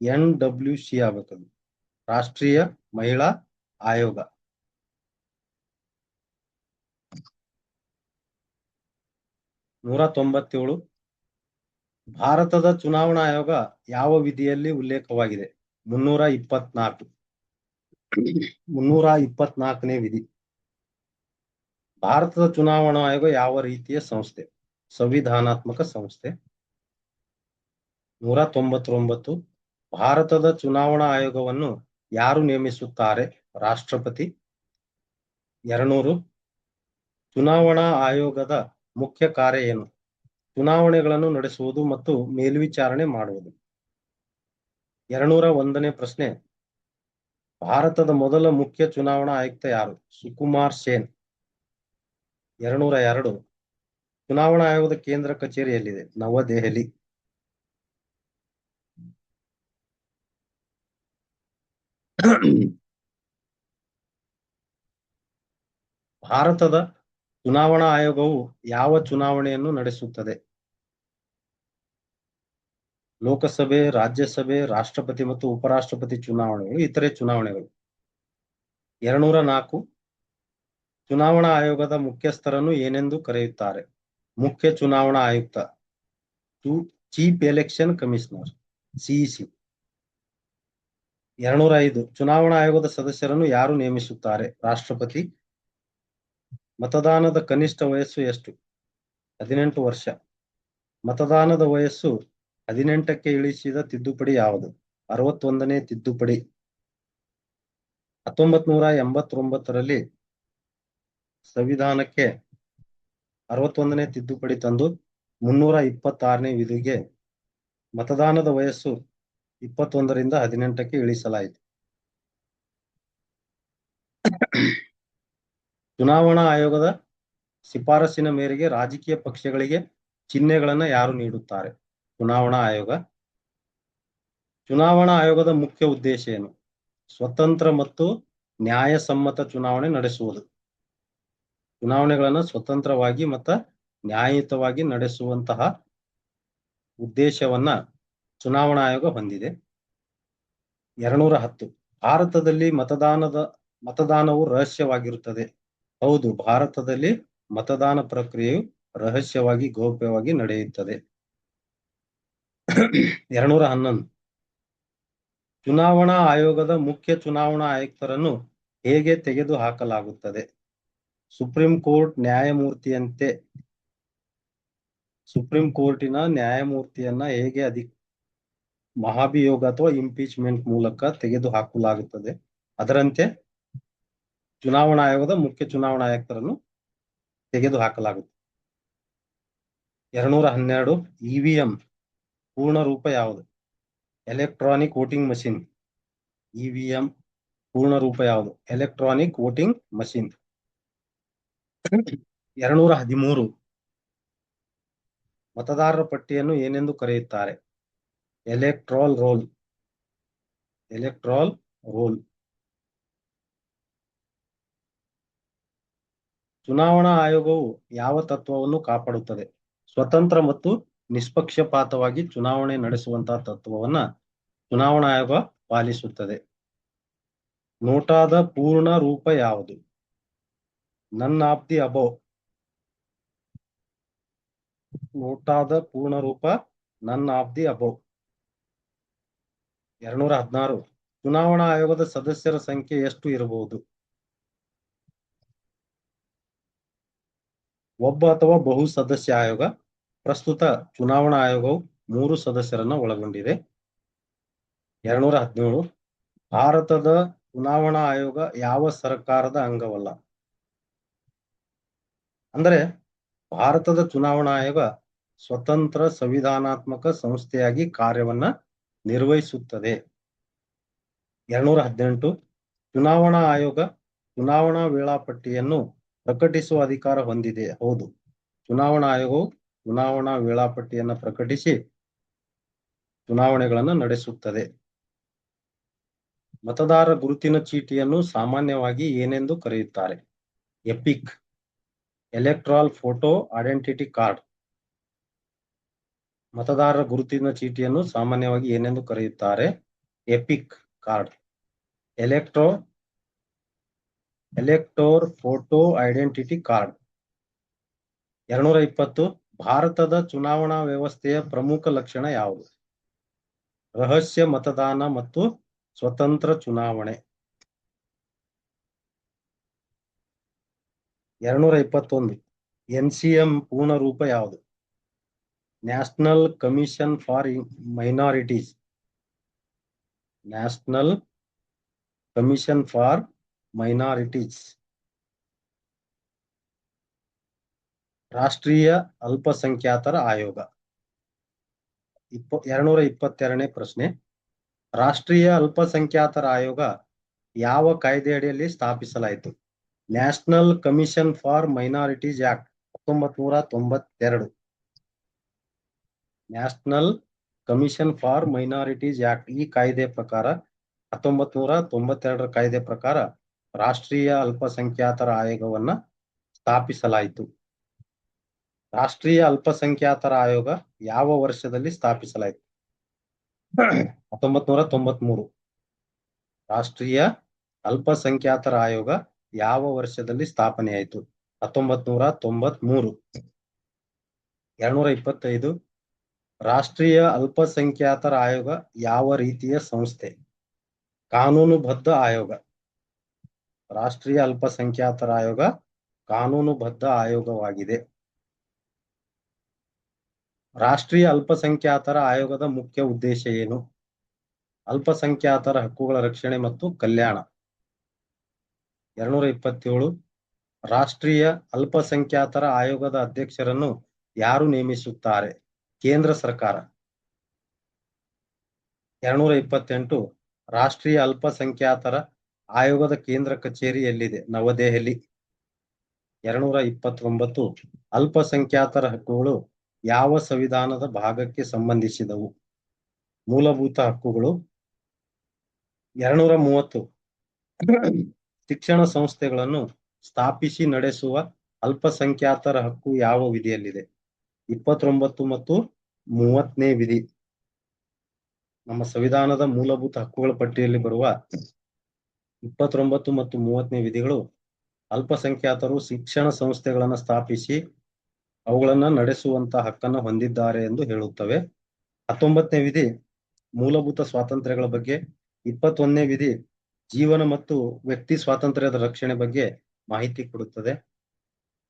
NWC ಆಗಬೇಕು. ರಾಷ್ಟ್ರೀಯ ಮಹಿಳಾ ಆಯೋಗ. 197 ಭಾರತದ ಚುನಾವಣಾ ಆಯೋಗ ಯಾವ ವಿಧಿಯಲ್ಲಿ ಉಲ್ಲೇಖವಾಗಿದೆ? 324ನೇ ವಿಧಿ. ಭಾರತದ ಚುನಾವಣಾ ಆಯೋಗ ಯಾವ ರೀತಿಯ ಸಂಸ್ಥೆ? ಸಂವಿಧಾನಾತ್ಮಕ ಸಂಸ್ಥೆ. 199 ಭಾರತದ ಚುನಾವಣಾ ಆಯೋಗವನ್ನು ಯಾರು ನೇಮಿಸುತ್ತಾರೆ? ರಾಷ್ಟ್ರಪತಿ. 200 ಚುನಾವಣಾ ಆಯೋಗದ ಮುಖ್ಯ ಕಾರ್ಯ ಏನು? ಚುನಾವಣೆಗಳನ್ನು ನಡೆಸುವುದು ಮತ್ತು ಮೇಲ್ವಿಚಾರಣೆ ಮಾಡುವುದು. 201ನೇ ಪ್ರಶ್ನೆ ಭಾರತದ ಮೊದಲ ಮುಖ್ಯ ಚುನಾವಣಾ ಆಯುಕ್ತ ಯಾರು? ಸುಕುಮಾರ್ ಸೇನ್. 202 ಚುನಾವಣಾ ಆಯೋಗದ ಕೇಂದ್ರ ಕಚೇರಿ ಎಲ್ಲಿದೆ? ನವದೆಹಲಿ. ಭಾರತದ ಚುನಾವಣಾ ಆಯೋಗವು ಯಾವ ಚುನಾವಣೆಯನ್ನು ನಡೆಸುತ್ತದೆ? ಲೋಕಸಭೆ, ರಾಜ್ಯಸಭೆ, ರಾಷ್ಟ್ರಪತಿ ಮತ್ತು ಉಪರಾಷ್ಟ್ರಪತಿ ಚುನಾವಣೆಗಳು, ಇತರೆ ಚುನಾವಣೆಗಳು. 204 ಚುನಾವಣಾ ಆಯೋಗದ ಮುಖ್ಯಸ್ಥರನ್ನು ಏನೆಂದು ಕರೆಯುತ್ತಾರೆ? ಮುಖ್ಯ ಚುನಾವಣಾ ಆಯುಕ್ತ, ಚೀಫ್ ಎಲೆಕ್ಷನ್ ಕಮಿಷನರ್, CEC. 205 ಚುನಾವಣಾ ಆಯೋಗದ ಸದಸ್ಯರನ್ನು ಯಾರು ನೇಮಿಸುತ್ತಾರೆ? ರಾಷ್ಟ್ರಪತಿ. ಮತದಾನದ ಕನಿಷ್ಠ ವಯಸ್ಸು ಎಷ್ಟು? 18 ವರ್ಷ. ಮತದಾನದ ವಯಸ್ಸು 18ಕ್ಕೆ ಇಳಿಸಿದ ತಿದ್ದುಪಡಿ ಯಾವುದು? 61ನೇ ತಿದ್ದುಪಡಿ. 1989ರಲ್ಲಿ ಸಂವಿಧಾನಕ್ಕೆ 61ನೇ ತಿದ್ದುಪಡಿ ತಂದು 326ನೇ ವಿಧಿಗೆ ಮತದಾನದ ವಯಸ್ಸು 21ರಿಂದ 18ಕ್ಕೆ ಇಳಿಸಲಾಯಿತು. ಚುನಾವಣಾ ಆಯೋಗದ ಶಿಫಾರಸಿನ ಮೇರೆಗೆ ರಾಜಕೀಯ ಪಕ್ಷಗಳಿಗೆ ಚಿಹ್ನೆಗಳನ್ನ ಯಾರು ನೀಡುತ್ತಾರೆ? ಚುನಾವಣಾ ಆಯೋಗ. ಚುನಾವಣಾ ಆಯೋಗದ ಮುಖ್ಯ ಉದ್ದೇಶ ಏನು? ಸ್ವತಂತ್ರ ಮತ್ತು ನ್ಯಾಯಸಮ್ಮತ ಚುನಾವಣೆ ನಡೆಸುವುದು. ಚುನಾವಣೆಗಳನ್ನು ಸ್ವತಂತ್ರವಾಗಿ ಮತ್ತು ನ್ಯಾಯಯುತವಾಗಿ ನಡೆಸುವಂತಹ ಉದ್ದೇಶವನ್ನ ಚುನಾವಣಾ ಆಯೋಗ ಹೊಂದಿದೆ. 210. ಭಾರತದಲ್ಲಿ ಮತದಾನವು ರಹಸ್ಯವಾಗಿರುತ್ತದೆ. ಹೌದು, ಭಾರತದಲ್ಲಿ ಮತದಾನ ಪ್ರಕ್ರಿಯೆಯು ರಹಸ್ಯವಾಗಿ ಗೌಪ್ಯವಾಗಿ ನಡೆಯುತ್ತದೆ. 211. ಚುನಾವಣಾ ಆಯೋಗದ ಮುಖ್ಯ ಚುನಾವಣಾ ಆಯುಕ್ತರನ್ನು ಹೇಗೆ ತೆಗೆದು ಹಾಕಲಾಗುತ್ತದೆ? ಸುಪ್ರೀಂ ಕೋರ್ಟ್ ನ್ಯಾಯಮೂರ್ತಿಯಂತೆ ಸುಪ್ರೀಂ ಕೋರ್ಟಿನ ನ್ಯಾಯಮೂರ್ತಿಯನ್ನ ಹೇಗೆ ಮಹಾಭಿಯೋಗ ಅಥವಾ ಇಂಪೀಚ್ಮೆಂಟ್ ಮೂಲಕ ತೆಗೆದು ಹಾಕಲಾಗುತ್ತದೆ, ಅದರಂತೆ ಚುನಾವಣಾ ಆಯೋಗದ ಮುಖ್ಯ ಚುನಾವಣಾ ಆಯುಕ್ತರನ್ನು ತೆಗೆದು ಹಾಕಲಾಗುತ್ತದೆ. 212. ಇವಿಎಂ ಪೂರ್ಣ ರೂಪ ಯಾವುದು? Electronic voting machine. ಇವಿಎಂ ಪೂರ್ಣ ರೂಪ ಯಾವುದು? Electronic voting machine. 213. ಮತದಾರರ ಪಟ್ಟಿಯನ್ನು ಏನೆಂದು ಕರೆಯುತ್ತಾರೆ? Electoral roll. Electoral roll. ಚುನಾವಣಾ ಆಯೋಗವು ಯಾವ ತತ್ವವನ್ನು ಕಾಪಾಡುತ್ತದೆ? ಸ್ವತಂತ್ರ ಮತ್ತು ನಿಷ್ಪಕ್ಷಪಾತವಾಗಿ ಚುನಾವಣೆ ನಡೆಸುವಂತಹ ತತ್ವವನ್ನ ಚುನಾವಣಾ ಆಯೋಗ ಪಾಲಿಸುತ್ತದೆ. ನೋಟಾದ ಪೂರ್ಣ ರೂಪ ಯಾವುದು? None of the above. ನೋಟಾದ ಪೂರ್ಣ ರೂಪ ನನ್ ಆಫ್ ದಿ ಅಬೋವ್. 216. ಚುನಾವಣಾ ಆಯೋಗದ ಸದಸ್ಯರ ಸಂಖ್ಯೆ ಎಷ್ಟು ಇರಬಹುದು? ಒಬ್ಬ ಅಥವಾ ಬಹು ಸದಸ್ಯ ಆಯೋಗ. ಪ್ರಸ್ತುತ ಚುನಾವಣಾ ಆಯೋಗವು 3 ಸದಸ್ಯರನ್ನ ಒಳಗೊಂಡಿದೆ. 217. ಭಾರತದ ಚುನಾವಣಾ ಆಯೋಗ ಯಾವ ಸರ್ಕಾರದ ಅಂಗವಲ್ಲ? ಅಂದರೆ ಭಾರತದ ಚುನಾವಣಾ ಆಯೋಗ ಸ್ವತಂತ್ರ ಸಂವಿಧಾನಾತ್ಮಕ ಸಂಸ್ಥೆಯಾಗಿ ಕಾರ್ಯವನ್ನ ನಿರ್ವಹಿಸುತ್ತದೆ. 218. ಚುನಾವಣಾ ಆಯೋಗ ಚುನಾವಣಾ ವೇಳಾಪಟ್ಟಿಯನ್ನು ಪ್ರಕಟಿಸುವ ಅಧಿಕಾರ ಹೊಂದಿದೆ. ಹೌದು, ಚುನಾವಣಾ ಆಯೋಗವು ಚುನಾವಣಾ ವೇಳಾಪಟ್ಟಿಯನ್ನು ಪ್ರಕಟಿಸಿ ಚುನಾವಣೆಗಳನ್ನು ನಡೆಸುತ್ತದೆ. ಮತದಾರ ಗುರುತಿನ ಚೀಟಿಯನ್ನು ಸಾಮಾನ್ಯವಾಗಿ ಏನೆಂದು ಕರೆಯುತ್ತಾರೆ? EPIC. Electoral photo identity card. ಮತದಾರರ ಗುರುತಿನ ಚೀಟಿಯನ್ನು ಸಾಮಾನ್ಯವಾಗಿ ಏನೆಂದು ಕರೆಯುತ್ತಾರೆ? EPIC card. Electoral photo identity card. 220. ಭಾರತದ ಚುನಾವಣಾ ವ್ಯವಸ್ಥೆಯ ಪ್ರಮುಖ ಲಕ್ಷಣ ಯಾವುದು? ರಹಸ್ಯ ಮತದಾನ ಮತ್ತು ಸ್ವತಂತ್ರ ಚುನಾವಣೆ. 221. ಎನ್ಸಿಎಂ ಪೂರ್ಣ ರೂಪ ಯಾವುದು? National commission for minorities. National commission for minorities. ರಾಷ್ಟ್ರೀಯ ಅಲ್ಪಸಂಖ್ಯಾತರ ಆಯೋಗ. 222ನೇ ಪ್ರಶ್ನೆ. ರಾಷ್ಟ್ರೀಯ ಅಲ್ಪಸಂಖ್ಯಾತರ ಆಯೋಗ ಯಾವ ಕಾಯ್ದೆ ಅಡಿಯಲ್ಲಿ ಸ್ಥಾಪಿಸಲಾಯಿತು? National commission for minorities act 1992. National commission for minorities act ಈ ಕಾಯ್ದೆ ಪ್ರಕಾರ 1992ರ ಕಾಯ್ದೆ ಪ್ರಕಾರ ರಾಷ್ಟ್ರೀಯ ಅಲ್ಪಸಂಖ್ಯಾತರ ಆಯೋಗವನ್ನ ಸ್ಥಾಪಿಸಲಾಯಿತು. ರಾಷ್ಟ್ರೀಯ ಅಲ್ಪಸಂಖ್ಯಾತರ ಆಯೋಗ ಯಾವ ವರ್ಷದಲ್ಲಿ ಸ್ಥಾಪಿಸಲಾಯಿತು? 1993. ರಾಷ್ಟ್ರೀಯ ಅಲ್ಪಸಂಖ್ಯಾತರ ಆಯೋಗ ಯಾವ ವರ್ಷದಲ್ಲಿ ಸ್ಥಾಪನೆಯಾಯಿತು? 1993. 225. ರಾಷ್ಟ್ರೀಯ ಅಲ್ಪಸಂಖ್ಯಾತರ ಆಯೋಗ ಯಾವ ರೀತಿಯ ಸಂಸ್ಥೆ? ಕಾನೂನುಬದ್ಧ ಆಯೋಗ. ರಾಷ್ಟ್ರೀಯ ಅಲ್ಪಸಂಖ್ಯಾತರ ಆಯೋಗ ಕಾನೂನುಬದ್ಧ ಆಯೋಗವಾಗಿದೆ. ರಾಷ್ಟ್ರೀಯ ಅಲ್ಪಸಂಖ್ಯಾತರ ಆಯೋಗದ ಮುಖ್ಯ ಉದ್ದೇಶ ಏನು? ಅಲ್ಪಸಂಖ್ಯಾತರ ಹಕ್ಕುಗಳ ರಕ್ಷಣೆ ಮತ್ತು ಕಲ್ಯಾಣ. 227. ರಾಷ್ಟ್ರೀಯ ಅಲ್ಪಸಂಖ್ಯಾತರ ಆಯೋಗದ ಅಧ್ಯಕ್ಷರನ್ನು ಯಾರು ನೇಮಿಸುತ್ತಾರೆ? ಕೇಂದ್ರ ಸರ್ಕಾರ. 228. ರಾಷ್ಟ್ರೀಯ ಅಲ್ಪಸಂಖ್ಯಾತರ ಆಯೋಗದ ಕೇಂದ್ರ ಕಚೇರಿ ಎಲ್ಲಿದೆ? ನವದೆಹಲಿ. 229. ಅಲ್ಪಸಂಖ್ಯಾತರ ಹಕ್ಕುಗಳು ಯಾವ ಸಂವಿಧಾನದ ಭಾಗಕ್ಕೆ ಸಂಬಂಧಿಸಿದವು? ಮೂಲಭೂತ ಹಕ್ಕುಗಳು. 230. ಶಿಕ್ಷಣ ಸಂಸ್ಥೆಗಳನ್ನು ಸ್ಥಾಪಿಸಿ ನಡೆಸುವ ಅಲ್ಪಸಂಖ್ಯಾತರ ಹಕ್ಕು ಯಾವ ವಿಧಿಯಲ್ಲಿದೆ? 29 ಮತ್ತು 30ನೇ ವಿಧಿ. ನಮ್ಮ ಸಂವಿಧಾನದ ಮೂಲಭೂತ ಹಕ್ಕುಗಳ ಪಟ್ಟಿಯಲ್ಲಿ ಬರುವ 29 ಮತ್ತು 30ನೇ ವಿಧಿಗಳು ಅಲ್ಪಸಂಖ್ಯಾತರು ಶಿಕ್ಷಣ ಸಂಸ್ಥೆಗಳನ್ನು ಸ್ಥಾಪಿಸಿ ಅವುಗಳನ್ನ ನಡೆಸುವಂತಹ ಹಕ್ಕನ್ನು ಹೊಂದಿದ್ದಾರೆ ಎಂದು ಹೇಳುತ್ತವೆ. 19ನೇ ವಿಧಿ ಮೂಲಭೂತ ಸ್ವಾತಂತ್ರ್ಯಗಳ ಬಗ್ಗೆ. 21ನೇ ವಿಧಿ ಜೀವನ ಮತ್ತು ವ್ಯಕ್ತಿ ಸ್ವಾತಂತ್ರ್ಯದ ರಕ್ಷಣೆ ಬಗ್ಗೆ ಮಾಹಿತಿ ಕೊಡುತ್ತದೆ.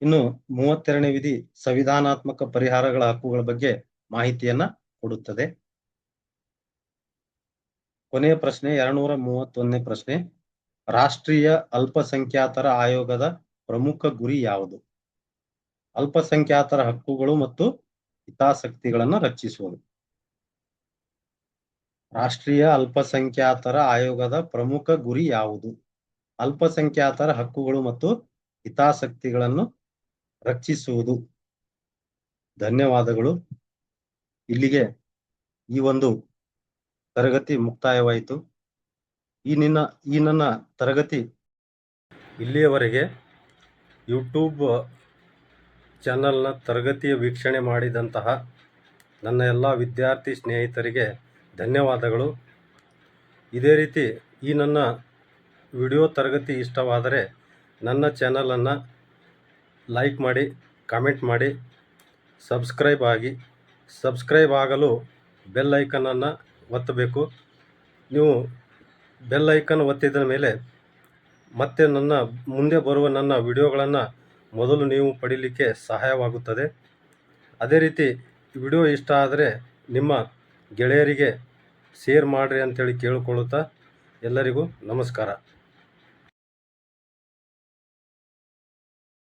ಇನ್ನು 32ನೇ ವಿಧಿ ಸಂವಿಧಾನಾತ್ಮಕ ಪರಿಹಾರಗಳ ಹಕ್ಕುಗಳ ಬಗ್ಗೆ ಮಾಹಿತಿಯನ್ನ ಕೊಡುತ್ತದೆ. ಕೊನೆಯ ಪ್ರಶ್ನೆ 231ನೇ ಪ್ರಶ್ನೆ. ರಾಷ್ಟ್ರೀಯ ಅಲ್ಪಸಂಖ್ಯಾತರ ಆಯೋಗದ ಪ್ರಮುಖ ಗುರಿ ಯಾವುದು? ಅಲ್ಪಸಂಖ್ಯಾತರ ಹಕ್ಕುಗಳು ಮತ್ತು ಹಿತಾಸಕ್ತಿಗಳನ್ನ ರಕ್ಷಿಸುವುದು. ರಾಷ್ಟ್ರೀಯ ಅಲ್ಪಸಂಖ್ಯಾತರ ಆಯೋಗದ ಪ್ರಮುಖ ಗುರಿ ಯಾವುದು? ಅಲ್ಪಸಂಖ್ಯಾತರ ಹಕ್ಕುಗಳು ಮತ್ತು ಹಿತಾಸಕ್ತಿಗಳನ್ನು ರಕ್ಷಿಸುವುದು. ಧನ್ಯವಾದಗಳು. ಇಲ್ಲಿಗೆ ಈ ಒಂದು ತರಗತಿ ಮುಕ್ತಾಯವಾಯಿತು. ಈ ನನ್ನ ತರಗತಿ ಇಲ್ಲಿಯವರೆಗೆ ಯೂಟ್ಯೂಬ್ ಚಾನಲ್ನ ತರಗತಿಯ ವೀಕ್ಷಣೆ ಮಾಡಿದಂತಹ ನನ್ನ ಎಲ್ಲ ವಿದ್ಯಾರ್ಥಿ ಸ್ನೇಹಿತರಿಗೆ ಧನ್ಯವಾದಗಳು. ಇದೇ ರೀತಿ ಈ ನನ್ನ ವಿಡಿಯೋ ತರಗತಿ ಇಷ್ಟವಾದರೆ ನನ್ನ ಚಾನಲನ್ನು ಲೈಕ್ ಮಾಡಿ, ಕಾಮೆಂಟ್ ಮಾಡಿ, ಸಬ್ಸ್ಕ್ರೈಬ್ ಆಗಲು ಬೆಲ್ ಐಕನನ್ನು ಒತ್ತಬೇಕು. ನೀವು ಬೆಲ್ ಐಕನ್ ಒತ್ತಿದ ಮೇಲೆ ಮತ್ತೆ ನನ್ನ ಮುಂದೆ ಬರುವ ನನ್ನ ವಿಡಿಯೋಗಳನ್ನು ಮೊದಲು ನೀವು ಪಡೀಲಿಕ್ಕೆ ಸಹಾಯವಾಗುತ್ತದೆ. ಅದೇ ರೀತಿ ವಿಡಿಯೋ ಇಷ್ಟ ಆದರೆ ನಿಮ್ಮ ಗೆಳೆಯರಿಗೆ ಶೇರ್ ಮಾಡಿರಿ ಅಂತೇಳಿ ಕೇಳಿಕೊಳ್ಳುತ್ತಾ ಎಲ್ಲರಿಗೂ ನಮಸ್ಕಾರ.